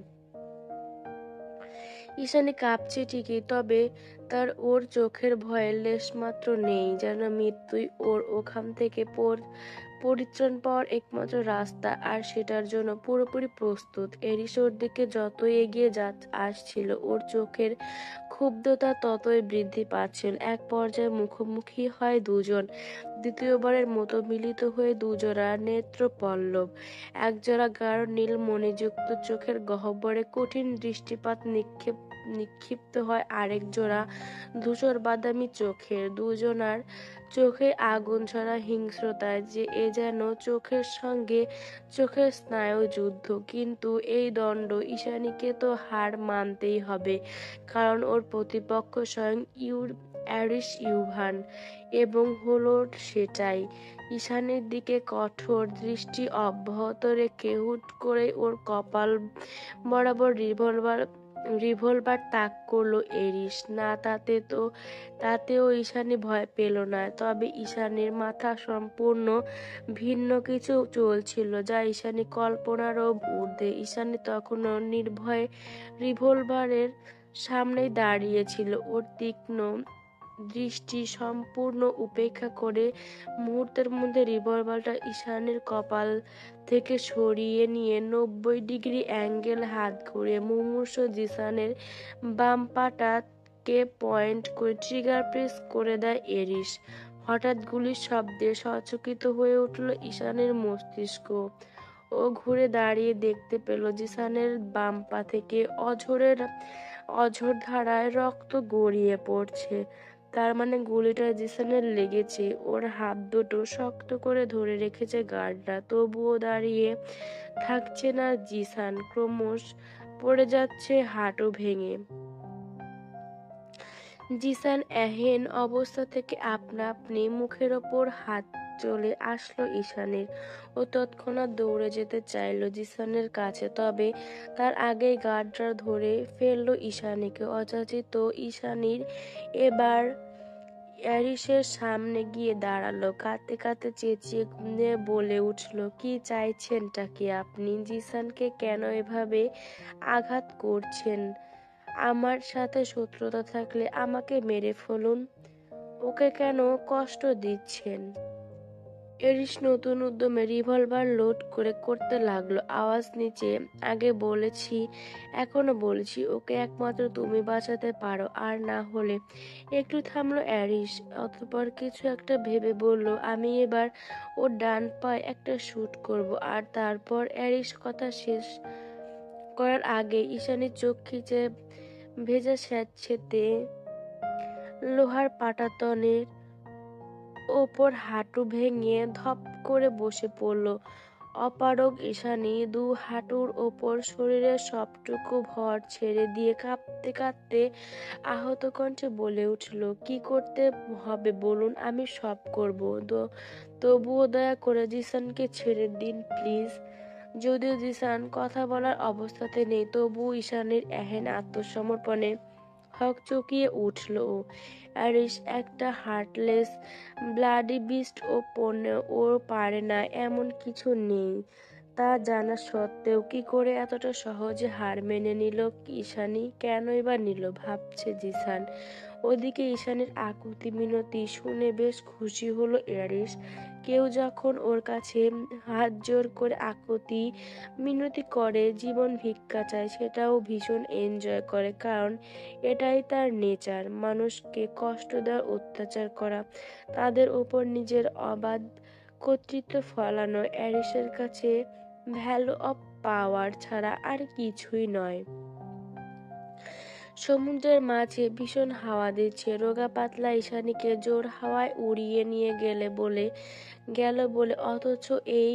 ঈশানী কাঁপছে ঠিকই, তবে ওর চোখের ভয়ে লেশমাত্র নেই, যেন মৃত্যুই ওর ওখান থেকে পরিত্রাণ পাওয়ার একমাত্র রাস্তা, আর সেটার জন্য পুরোপুরি প্রস্তুত। এরিস ওর দিকে যতই এগিয়ে আসছিল, ওর চোখের ক্ষুব্ধতা ততই বৃদ্ধি পাচ্ছিল। এক পর্যায়ে মুখোমুখি হয় দুজন, দ্বিতীয়বারের মতো মিলিত হয়ে দুজোড়া নেত্রপল্লব, একজোড়া গাঢ় নীল মণিযুক্ত চোখের গহ্বরে কঠিন দৃষ্টিপাত নিক্ষিপ্ত হয় আরেক জোড়া ধূসর বাদামি চোখের। দুজনার চোখে আগুন ছড়া হিংস্রতায়, যে এ যেন চোখের সঙ্গে চোখের স্নায়ু যুদ্ধ। কিন্তু এই দণ্ড ঈশানীকে তো হার মানতেই হবে, কারণ ওর প্রতিপক্ষ স্বয়ং এরিস ইউভান, এবং হলো সেটাই। ঈশানীর দিকে কঠোর দৃষ্টি অব্যাহত রেখে হুট করে ওর কপাল বরাবর রিভলভার তাক করলো এরিস। না, তাতেও ঈশানী ভয় পেল না, তবে ঈশানীর মাথা সম্পূর্ণ ভিন্ন কিছু চলছিল, যা ঈশানী কল্পনারও ঊর্ধ্বে। ঈশানী তখনও নির্ভয়ে রিভলভারের সামনেই দাঁড়িয়েছিল, ওর তীক্ষ্ণ দৃষ্টি সম্পূর্ণ উপেক্ষা করে মুহূর্তের মধ্যে রিভলভারটা ঈশানীর কপাল থেকে সরিয়ে নিয়ে 90 ডিগ্রি অ্যাঙ্গেল হাত ঘুরিয়ে মুমূর্ষু জিসানের বাম পাটাকে পয়েন্ট করে ট্রিগার প্রেস করে দেয় এরিস। হঠাৎ গুলির শব্দে সচকিত হয়ে উঠল ঈশানের মস্তিষ্ক। ও ঘুরে দাঁড়িয়ে দেখতে পেল জিসানের বাম পা থেকে অঝোর ধারায় রক্ত গড়িয়ে পড়ছে। তার মানে গুলিটা জিসানের লেগেছে। ওর হাত দুটো শক্ত করে ধরে রেখেছে গার্ডরা, তবুও দাঁড়িয়ে থাকছে না জিসান, ক্রমশ পড়ে যাচ্ছে হাঁটু ভেঙে। জিসান এহেন অবস্থা থেকে আপনা আপনি মুখের ওপর হাত চলে আসলো ঈশানীর। ও তৎক্ষণাৎ দৌড়ে যেতে চাইল জিসানের কাছে, তবে তার আগেই গার্ডরা ধরে ফেললো ঈশানীকে। অযাচিত ঈশানীর এবার এরিসের সামনে গিয়ে দাঁড়ালো, কাঁদতে কাঁদতে চেঁচিয়ে বলে উঠল, কি চাইছেনটা কি আপনি? জিসানকে কেন এভাবে আঘাত করছেন? আমার সাথে শত্রুতা থাকলে আমাকে মেরে ফেলুন, ওকে কেন কষ্ট দিচ্ছেন? এরিস নতুন উদ্যমে রিভলভার লোড করতে লাগলো, আওয়াজ নিচে। আগে বলেছি, এখনো বলছি, ওকে একমাত্র তুমি বাঁচাতে পারো, আর না হলে। একটু থামলো এরিস, অতঃপর কিছু একটা ভেবে বলল, আমি এবার ওর ডান পায়ে একটা শুট করব। আর তারপর এরিস কথা শেষ করার আগে ঈশানীর চোখ খিচে ভেজা স্যাঁতসেঁতে লোহার পাটাতনের ওপর হাঁটু ভেঙে ধপ করে বসে পড়ল। অপারগ ঈশানী দু হাঁটুর ওপর শরীরের সবটুকু ভর ছেড়ে দিয়ে কাঁপতে কাঁপতে আহত কণ্ঠে বলে উঠল, কি করতে হবে বলুন, আমি সব করব। তবুও দয়া করে জিসানকে ছেড়ে দিন প্লিজ। যদিও জিসান কথা বলার অবস্থাতে নেই, তবুও ঈশানীর এহেন আত্মসমর্পণে হকচকিয়ে উঠল ও। এরিস একটা হার্টলেস ব্লাডি বিস্ট, ওর পারে না এমন কিছু নেই। তা জানা সত্ত্বেও কি করে এতটা সহজে হার মেনে নিল ঈশানী? কেনই বা নিল, ভাবছে জিসান। ওদিকে ঈশানীর আকুতি মিনতি শুনে বেশ খুশি হলো এরিস। কেউ যখন ওর কাছে হাত জোর করে আকুতি মিনতি করে, জীবন ভিক্ষা চায়, সেটাও ভীষণ এনজয় করে, কারণ এটাই তার নেচার, মানুষকে কষ্ট দেওয়ার, অত্যাচার করা, তাদের উপর নিজের অবাধ কর্তৃত্ব ফলানো এরিসের কাছে ভ্যালু অফ পাওয়ার ছাড়া আর কিছুই নয়। সমুদ্রের মাঝে ভীষণ হাওয়া দিচ্ছে, রোগা পাতলা ঈশানীকে জোর হাওয়ায় উড়িয়ে নিয়ে গেল বলে অথচ এই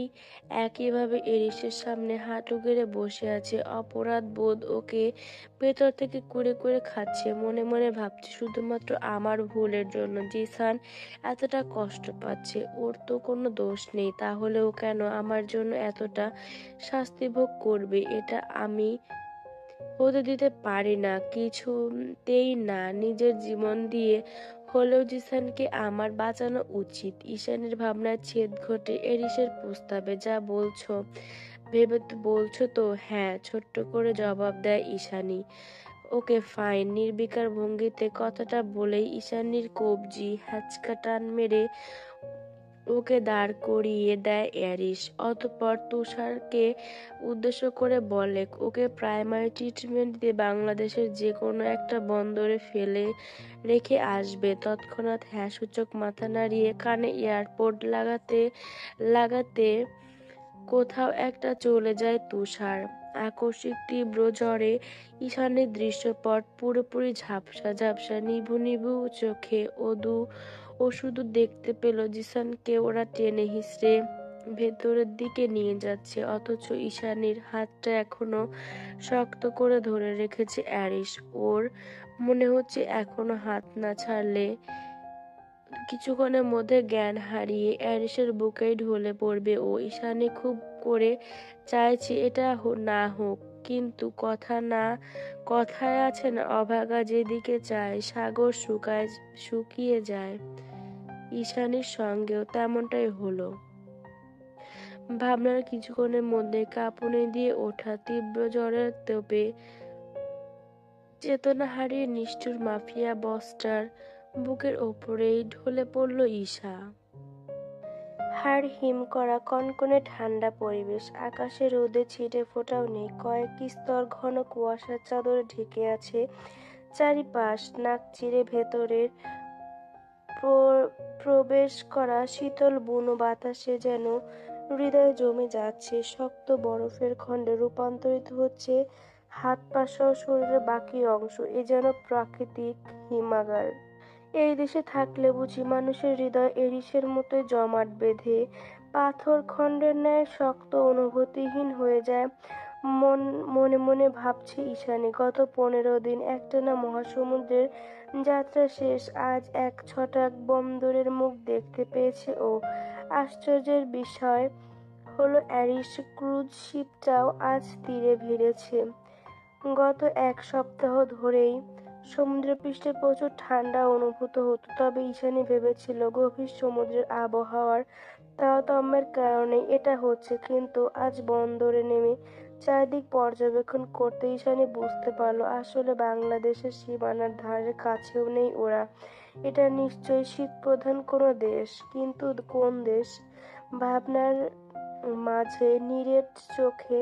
একইভাবে এরিসের সামনে হাঁটু গেড়ে বসে আছে। অপরাধ বোধ ওকে ভেতর থেকে কুরে কুরে খাচ্ছে। মনে মনে ভাবছে শুধুমাত্র আমার ভুলের জন্য জিসান এতটা কষ্ট পাচ্ছে। ওর তো কোনো দোষ নেই, তাহলে ও কেন আমার জন্য এতটা শাস্তি ভোগ করবে? এটা আমি হতে দিতে পারি না, কিছুতেই না। নিজের জীবন দিয়ে হলেও জিসানকে আমার বাঁচানো উচিত। ঈশানীর ভাবনার ছেদ ঘটে এরিসের প্রস্তাবে। যা বলছো ভেবে তো বলছো তো? হ্যাঁ, ছোট্ট করে জবাব দেয় ঈশানী। Okay fine. নির্বিকার ভঙ্গিতে কথাটা বলেই ঈশানীর কবজি হ্যাচকা টান মেরে ওকে দাঁড় করিয়ে দেয় এরিস। অতঃপর তুষারকে উদ্দেশ্য করে বলে, ওকে প্রাইমারি ট্রিটমেন্ট দিয়ে বাংলাদেশের যে কোনো একটা বন্দরে ফেলে রেখে আসবে। তৎক্ষণাৎ হ্যাঁ সূচক মাথা নাড়িয়ে কানে এয়ারপোর্ট লাগাতে লাগাতে কোথাও একটা চলে যায় তুষার। আকস্মিক তীব্র ঝড়ে ঈশানের দৃশ্যপট পুরোপুরি ঝাপসা ঝাপসা, নিভু নিভু চোখে ও শুধু দেখতে পেল জিসানকে ওরা টেনে হিঁচড়ে ভেতরের দিকে নিয়ে যাচ্ছে, অথচ ঈশানীর হাতটা এখনো শক্ত করে ধরে রেখেছে অ্যারিস। ওর মনে হচ্ছে এখনো হাত না ছাড়লে কিছুক্ষণের মধ্যে জ্ঞান হারিয়ে অ্যারিসের বুকেই ঢলে পড়বে ও। ঈশানী খুব করে চাইছে এটা না হোক, কিন্তু কথায় আছে না, অভাগা যেদিকে চায় সাগর শুকিয়ে যায়। ঈশানীর সঙ্গেও তেমনটাই হলো। ভাবনার কিছুক্ষণের মধ্যে কাঁপুনি দিয়ে ওঠা তীব্র জ্বরের তোপে চেতনা হারিয়ে নিষ্ঠুর মাফিয়া বসটার বুকের ওপরেই ঢলে পড়ল ঈশা। হাড় হিম করা কনকনে ঠান্ডা পরিবেশ, আকাশে রোদে ছিটে ফোটাও নেই, কয়েক স্তর ঘন কুয়াশার চাদরে ঢেকে আছে চারিপাশ। নাক চিরে ভেতরের প্রবেশ করা শীতল বুনো বাতাসে যেন হৃদয়ে জমে যাচ্ছে, শক্ত বরফের খণ্ডে রূপান্তরিত হচ্ছে হাত পা সহ শরীরের বাকি অংশ। এ যেন প্রাকৃতিক হিমাগার। এই দেশে থাকলে বুঝি মানুষের হৃদয় এরিসের মতোই জমাট বেঁধে পাথর খণ্ডের ন্যায় শক্ত, অনুভূতিহীন হয়ে যায়। মনে মনে ভাবছে ঈশানী। গত 15 দিন একটানা মহাসমুদ্রের যাত্রা শেষ, আজ এক ছটাক বন্দরের মুখ দেখতে পেয়েছে ও। আশ্চর্যের বিষয় হলো অ্যারিস ক্রুজ শিপটাও আজ তীরে ভিড়েছে। গত এক সপ্তাহ ধরেই সমুদ্রপৃষ্ঠে প্রচুর ঠান্ডা অনুভূত হতো, তবে ঈশানী ভেবেছিল গভীর সমুদ্রের আবহাওয়ার তারতম্যের কারণে এটা হচ্ছে। কিন্তু আজ বন্দরে নেমে চারদিক পর্যবেক্ষণ করতে ঈশানী বুঝতে পারল আসলে বাংলাদেশের সীমানার ধারের কাছেও নেই ওরা। এটা নিশ্চয়ই শীতপ্রধান কোনো দেশ, কিন্তু কোন দেশ? ভাবনার মাঝে নিরেট চোখে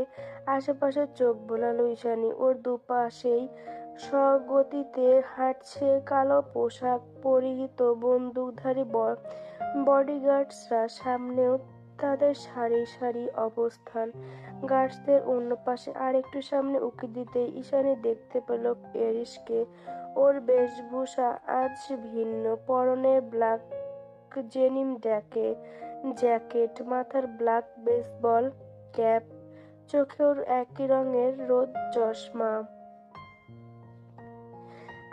আশেপাশে চোখ বোলালো ঈশানী। ওর দুপাশেই স্বগতিতে হাঁটছে কালো পোশাক পরিহিত বন্দুকধারী বডিগার্ডসরা, সামনেও তাদের সারি সারি অবস্থান। গার্ডসদের অন্য পাশে আর একটু সামনে উঁকি দিতেই ঈশানী দেখতে পেল এরিসকে। ওর বেশভূষা আজ ভিন্ন, পরনে ব্ল্যাক ডেনিম জ্যাকেট, মাথার ব্ল্যাক বেসবল ক্যাপ, চোখে ওর একই রঙের রোদ চশমা।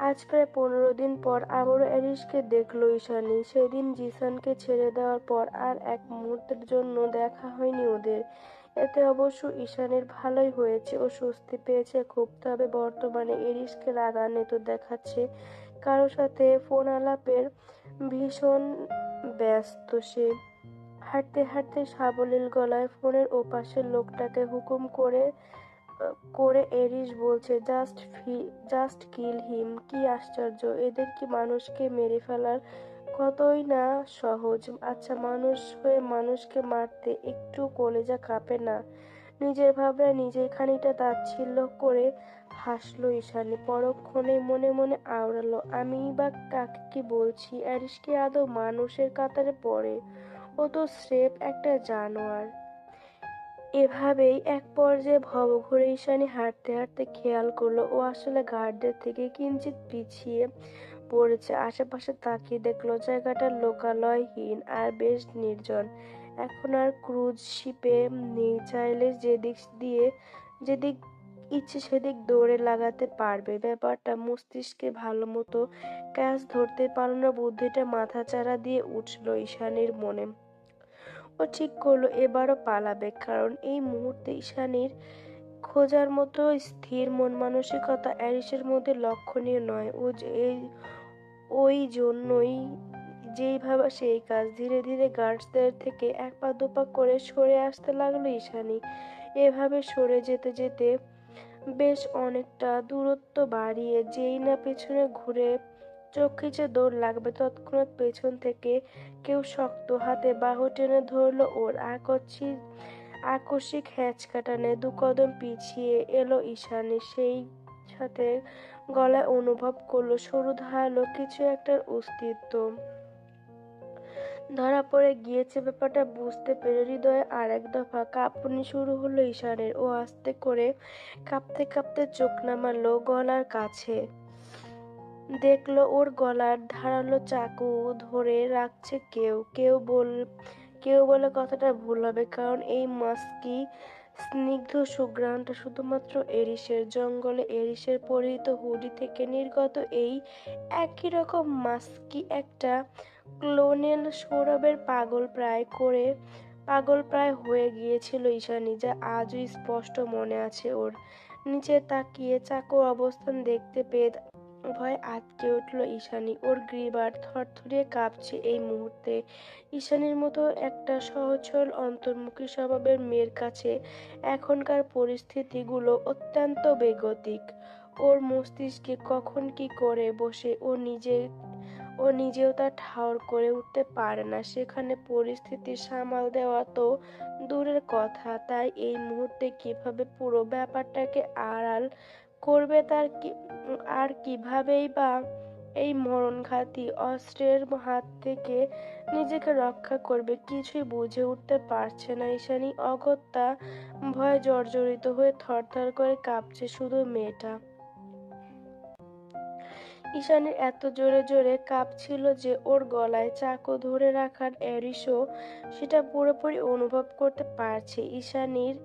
আজ প্রায় 15 দিন পর আবারও অ্যারিসকে দেখল ঈশানী। সেদিন জিসানকে ছেড়ে দেওয়ার পর আর এক মুহূর্তের জন্য দেখা হয়নি ওদের। এতে অবশ্য ঈশানীর ভালোই হয়েছে, ও স্বস্তি পেয়েছে খুব। তবে বর্তমানে এরিসকে রাগান্বিত দেখাচ্ছে, কারো সাথে ফোন আলাপের ভীষণ ব্যস্ত সে। হাঁটতে হাঁটতে সাবলীল গলায় ফোনের ওপাশের লোকটাকে হুকুম করে করে এরিস বলছে, জাস্ট কিল হিম। কি আশ্চর্য, এদের কি মানুষকে মেরে ফেলার কতই না সহজ। আচ্ছা, মানুষ হয়ে মানুষকে মারতে একটু কলেজা কাঁপে না? নিজের ভাবনায় নিজেই খানিকটা তাচ্ছিল্য করে হাসলো ঈশানী। পরক্ষণে মনে মনে আওড়ালো, আমি বা কাকে কি বলছি? অ্যারিস কি আদৌ মানুষের কাতারে পড়ে? ও তো স্রেফ একটা জানোয়ার। এভাবেই এক পর্যায়ে ভবঘুরে ঈশানী হাঁটতে হাঁটতে খেয়াল করলো ও আসলে গার্ডদের থেকে কিঞ্চিৎ পিছিয়ে পড়েছে। আশেপাশে তাকিয়ে দেখলো জায়গাটা লোকালয়হীন আর বেশ নির্জন। এখন আর ক্রুজ শিপে নেই, চাইলে যেদিক ইচ্ছে সেদিক দৌড়ে লাগাতে পারবে। ব্যাপারটা মস্তিষ্কে ভালো মতো ক্যাচ ধরতে পারলো, বুদ্ধিটা মাথাচাড়া দিয়ে উঠলো ঈশানীর মনে। ও ঠিক করলো এবারও পালাবে, কারণ এই মুহূর্তে ঈশানীর খোঁজার মতো স্থির মন মানসিকতা অ্যারিসের মধ্যে লক্ষণীয় নয়। ওই জন্যই যেইভাবে সেই কাজ। ধীরে ধীরে গার্ডসদের থেকে এক পা দুপা করে সরে আসতে লাগলো ঈশানী। এভাবে সরে যেতে যেতে বেশ অনেকটা দূরত্ব বাড়িয়ে যেই না পেছনে ঘুরে চোখ খিচে দৌড় লাগবে, তৎক্ষণাৎ পেছন থেকে কেউ শক্ত হাতে বাহু টেনে ধরলো ওর। আকস্মিক হ্যাঁচকা টানে দু কদম পিছিয়ে এলো ঈশানী, সেই সাথে গলায় অনুভব করলো সরু ধারালো কিছু একটার অস্তিত্ব। ধরা পড়ে গিয়েছে ব্যাপারটা বুঝতে পেরে হৃদয়ে আর এক দফা কাঁপুনি শুরু হলো ঈশানের। ও আস্তে করে কাঁপতে কাঁপতে চোখ নামালো গলার কাছে। দেখলো ওর গলার ধারালো চাকু ধরে রাখছে কেউ। কেউ বলে কথাটা ভুল হবে, কারণ এই মাস্কি স্নিগ্ধ সুঘ্রাণটা শুধুমাত্র এরিসের। জঙ্গলে এরিসের পরিহিত হুডি থেকে নির্গত এই একই রকম মাস্কি একটা ক্লোনেল সৌরভের পাগল প্রায় হয়ে গিয়েছিল ঈশানী, যা আজও স্পষ্ট মনে আছে ওর। নিচে তাকিয়ে চাকুর অবস্থান দেখতে পেয়ে ভয়ে আঁতকে উঠল ঈশানী। ওর গ্রীবার থরথরিয়ে কাঁপছে এই মুহূর্তে। ঈশানীর মতো একটা সহজ সরল অন্তর্মুখী স্বভাবের মেয়ের কাছে এখনকার পরিস্থিতিগুলো অত্যন্ত বেগতিক। ওর মস্তিষ্কে কখন কি করে বসে ও নিজেও তা ঠাউর করে উঠতে পারে না। সেখানে পরিস্থিতি সামাল দেওয়া তো দূরের কথা, তাই এই মুহূর্তে কিভাবে পুরো ব্যাপারটাকে আড়াল করবে আর কিভাবেই বা এই মরণঘাতী অস্ত্রের হাত থেকে নিজেকে রক্ষা করবে, কিছুই বুঝে উঠতে পারছে না ঈশানী। অগত্যা ভয়ে জর্জরিত হয়ে থরথর করে কাঁপছে শুধু মেয়েটা। ঈশানীর এত জোরে জোরে কাঁপছিল যে ওর গলায় চাকু ধরে রাখার অ্যারিসও সেটা পুরোপুরি অনুভব করতে পারছে। ঈশানীর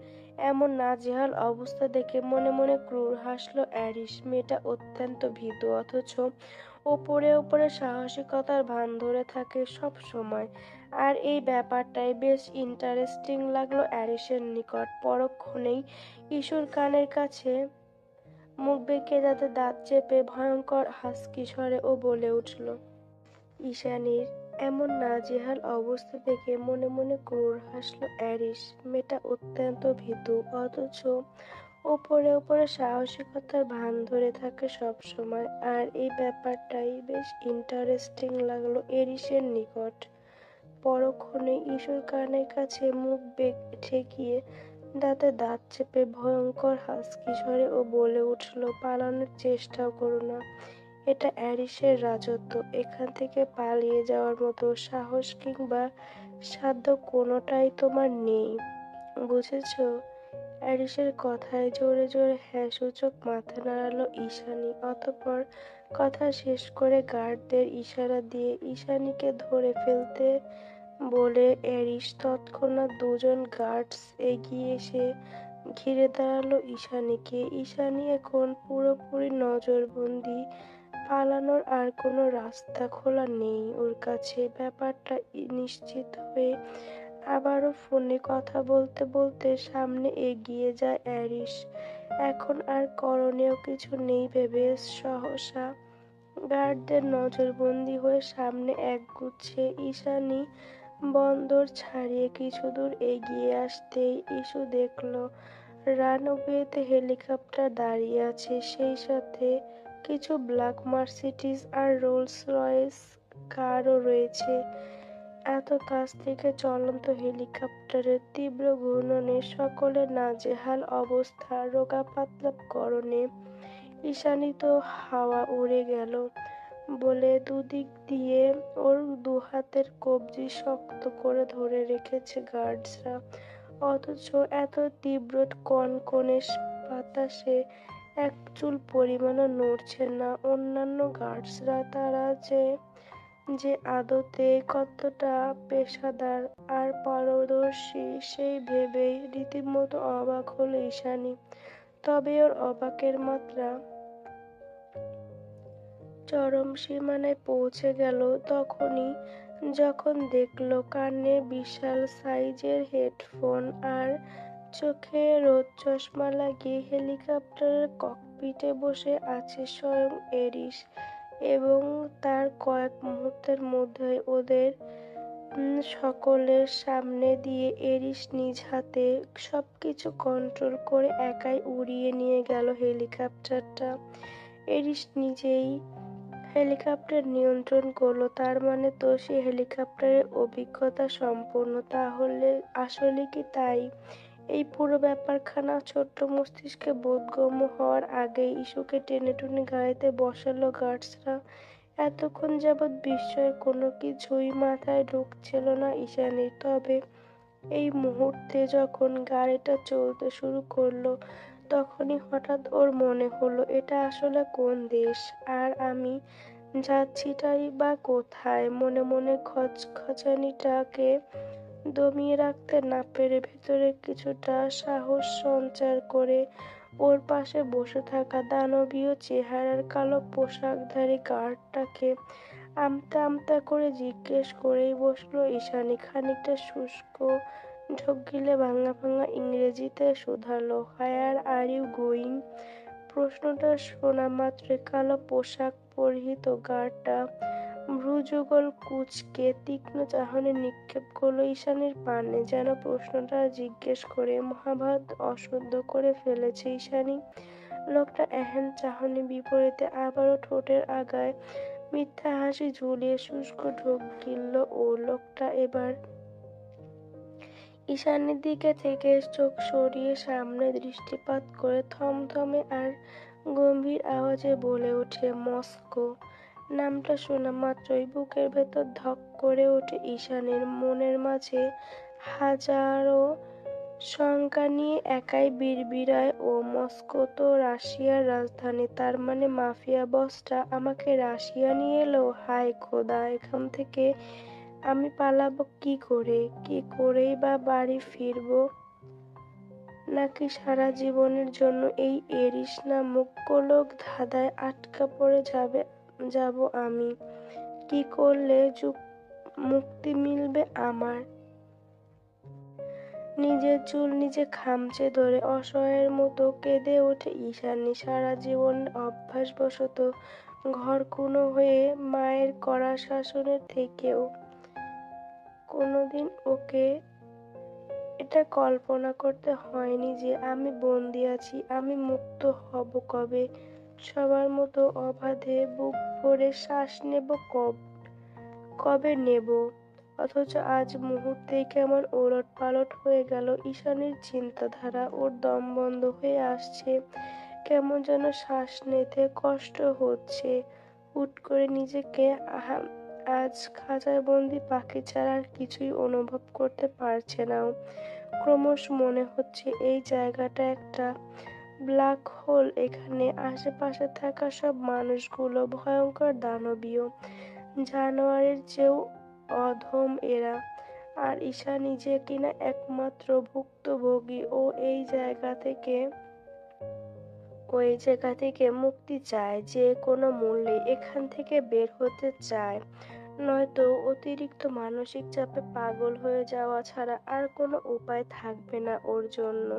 এমন নাজেহাল অবস্থা দেখে মনে মনে ক্রূর হাসলো অ্যারিস। মেয়েটা অত্যন্ত ভীতু, অথচ ওপরে ওপরে সাহসিকতার ভান ধরে থাকে সব সময়। আর এই ব্যাপারটাই বেশ ইন্টারেস্টিং লাগলো অ্যারিসের নিকট। পরক্ষণেই ইস্যুর কানের কাছে মুখ বেঁকিয়ে দাঁতে দাঁত চেপে ভয়ঙ্কর হাস্কি স্বরে ও বলে উঠল। ঈশানীর এমন নাজেহাল অবস্থা দেখে মনে মনে ক্রূর হাসলো অ্যারিস। মেয়েটা অত্যন্ত ভীতু, অথচ ওপরে ওপরে সাহসিকতার ভান ধরে থাকে সব সময়। আর এই ব্যাপারটাই বেশ ইন্টারেস্টিং লাগলো এরিসের নিকট। পরক্ষণে ইস্যুর কানের কাছে মুখ ঠেকিয়ে দাঁতে দাঁত চেপে ভয়ঙ্কর হাস্কি স্বরে ও বলে উঠল, পালানোর চেষ্টাও করো না। এটা অ্যারিসের রাজত্ব। এখান থেকে পালিয়ে যাওয়ার মতো সাহস কিংবা সাধ্য কোনোটাই তোমার নেই, বুঝেছো? অ্যারিসের কথায় জোরে জোরে হ্যাঁ সূচক মাথা নাড়ালো ঈশানী। অতঃপর কথা শেষ করে গার্ডদের ইশারা দিয়ে ঈশানীকে ধরে ফেলতে বলে অ্যারিস তৎক্ষণাৎ দুজন গার্ডস এগিয়ে এসে ঘিরে দাঁড়ালো ঈশানীকে। ঈশানী এখন পুরোপুরি নজরবন্দি। পালানোর আর কোনো রাস্তা খোলা নেই ওর কাছে। ব্যাপারটা নিশ্চিত হয়ে আবারও ফোনে কথা বলতে বলতে সামনে এগিয়ে যায় অ্যারিস। এখন আর করণীয় কিছু নেই ভেবে সহসা গার্ডদের নজরবন্দি হয়ে সামনে একগুচ্ছে ঈশানী বন্দর ছাড়িয়ে কিছু দূর এগিয়ে আসতেই ইস্যু দেখলো রানওয়েতে হেলিকপ্টার দাঁড়িয়ে আছে, সেই সাথে কিছু ব্ল্যাক মার্সিডিজ আর রোলস রয়েস কারও রয়েছে। এত কাছ থেকে চলন্ত হেলিকপ্টারের তীব্র ঘূর্ণনে সকলের নাজেহাল অবস্থা, রোগা পাতলা গরমে ঈশানী তো হাওয়া উড়ে গেল বলে দুদিক দিয়ে ওর দুহাতের কবজি শক্ত করে ধরে রেখেছে গার্ডসরা। অথচ এত তীব্র কনকনে বাতাসে এক চুল পরিমাণও নড়ছে না। অন্যান্য গার্ডসরা তারা যে যে আদতে কতটা পেশাদার আর পারদর্শী সেই ভেবেই রীতিমতো অবাক হলো ঈশানী। তবে ওর অবাকের মাত্রা চরম সীমানায় পৌঁছে গেল তখনই, যখন দেখলো কানে বিশাল সাইজের হেডফোন আর চোখে রোদ চশমা লাগিয়ে হেলিকপ্টারের ককপিটে বসে আছে স্বয়ং এরিস, এবং তার কয়েক মুহূর্তের মধ্যেই ওদের সকলের সামনে দিয়ে এরিস নিজ হাতে সবকিছু কন্ট্রোল করে একাই উড়িয়ে নিয়ে গেল হেলিকপ্টারটা। এরিস নিজেই হেলিকপ্টার নিয়ন্ত্রণ করলো, তার মানে তো সে হেলিকপ্টারের অভিজ্ঞতা সম্পন্ন। তাহলে আসলে কি তাই? এই পুরো ব্যাপারখানা ছোট্ট মস্তিষ্কে বোধগম্য হওয়ার আগেই ইস্যুকে টেনে টুনে গাড়িতে বসালো গার্ডসরা। এতক্ষণ যাবৎ বিস্ময়ের কোনো কিছুই মাথায় ঢুকছিল না ঈশানীর। তবে এই মুহূর্তে যখন গাড়িটা চলতে শুরু করলো, তখনই হঠাৎ ওর মনে হলো এটা আসলে কোন দেশ, আর আমি যাচ্ছিটাই বা কোথায়। মনে মনে খচখচানিটাকে দমিয়ে রাখতে না পেরে ভেতরে কিছুটা সাহস সঞ্চার করে ওর পাশে বসে থাকা দানবীয় চেহারার কালো পোশাকধারী গার্ডটাকে আমতা আমতা করে জিজ্ঞেস করেই বসলো ঈশানী। খানিকটা শুষ্ক ঢোক গিলে ভাঙা ভাঙা ইংরেজিতে শুধালো, হোয়ার আর ইউ গোয়িং? প্রশ্নটা শোনা মাত্রই কালো পোশাক পরিহিত গার্ডটা ভ্রুযুগল কুঁচকে তীক্ষ্ণ চাহনি নিক্ষেপ করলো ঈশানীর পানে, যেন প্রশ্নটা জিজ্ঞেস করে মহাভারত অশুদ্ধ করে ফেলেছে ঈশানী। লোকটা এহেন চাহনি বিপরীতে আবারও ঠোঁটের আগায় মিথ্যা হাসি ঝুলিয়ে শুষ্ক ঢোক গিলল ও। লোকটা এবার ঈশানীর দিকে থেকে চোখ সরিয়ে সামনে দৃষ্টিপাত করে থমথমে আর গম্ভীর আওয়াজে বলে ওঠে, মস্কো। নামটা শোনা মাত্রই বুকের ভেতর ধক করে ওঠে ঈশানীর। মনের মাঝে হাজারো শঙ্কা নিয়ে একাই বিড়বিড়ায় ও, মস্কো তো রাশিয়ার রাজধানী, তার মানে মাফিয়া বসটা আমাকে রাশিয়া নিয়ে এলো? হায় খোদা, এখান থেকে আমি পালাবো কি করে? কি করেই বা বাড়ি ফিরবো? নাকি সারা জীবনের জন্য এই এরিস নামক গোলক ধাঁধায় আটকা পড়ে যাব আমি? কি করলে মুক্তি মিলবে আমার? নিজের চুল নিজে খামচে ধরে অসহায়ের মতো কেঁদে ওঠে ঈশানী। সারা জীবন অভ্যাসবশত ঘরকুনো হয়ে মায়ের কড়া শাসনের থেকেও কোনোদিন ওকে এটা কল্পনা করতে হয়নি যে আমি বন্দি আছি। আমি মুক্ত হব কবে? সবার মতো অবাধে বুক ভরে শ্বাস নেব কবে নেব? অথচ আজ মুহূর্তেই কেমন ওলট পালট হয়ে গেল ঈশানীর চিন্তাধারা। ওর দম বন্ধ হয়ে আসছে, কেমন যেন শ্বাস নিতে কষ্ট হচ্ছে। হুট করে নিজেকে আজ খাঁচায় বন্দি পাখি ছাড়া আর কিছুই অনুভব করতে পারছে না। ক্রমশ মনে হচ্ছে এই জায়গাটা একটা ব্ল্যাক হোল। এখানে আশেপাশে থাকা সব মানুষগুলো ভয়ঙ্কর দানবীয় জানোয়ারের চেয়েও অধম এরা, আর ঈশানী যে কিনা একমাত্র ভুক্তভোগী। ও এই জায়গা থেকে মুক্তি চায়, যে কোনো মূল্যে এখান থেকে বের হতে চায়, নয়তো অতিরিক্ত মানসিক চাপে পাগল হয়ে যাওয়া ছাড়া আর কোনো উপায় থাকবে না ওর জন্য।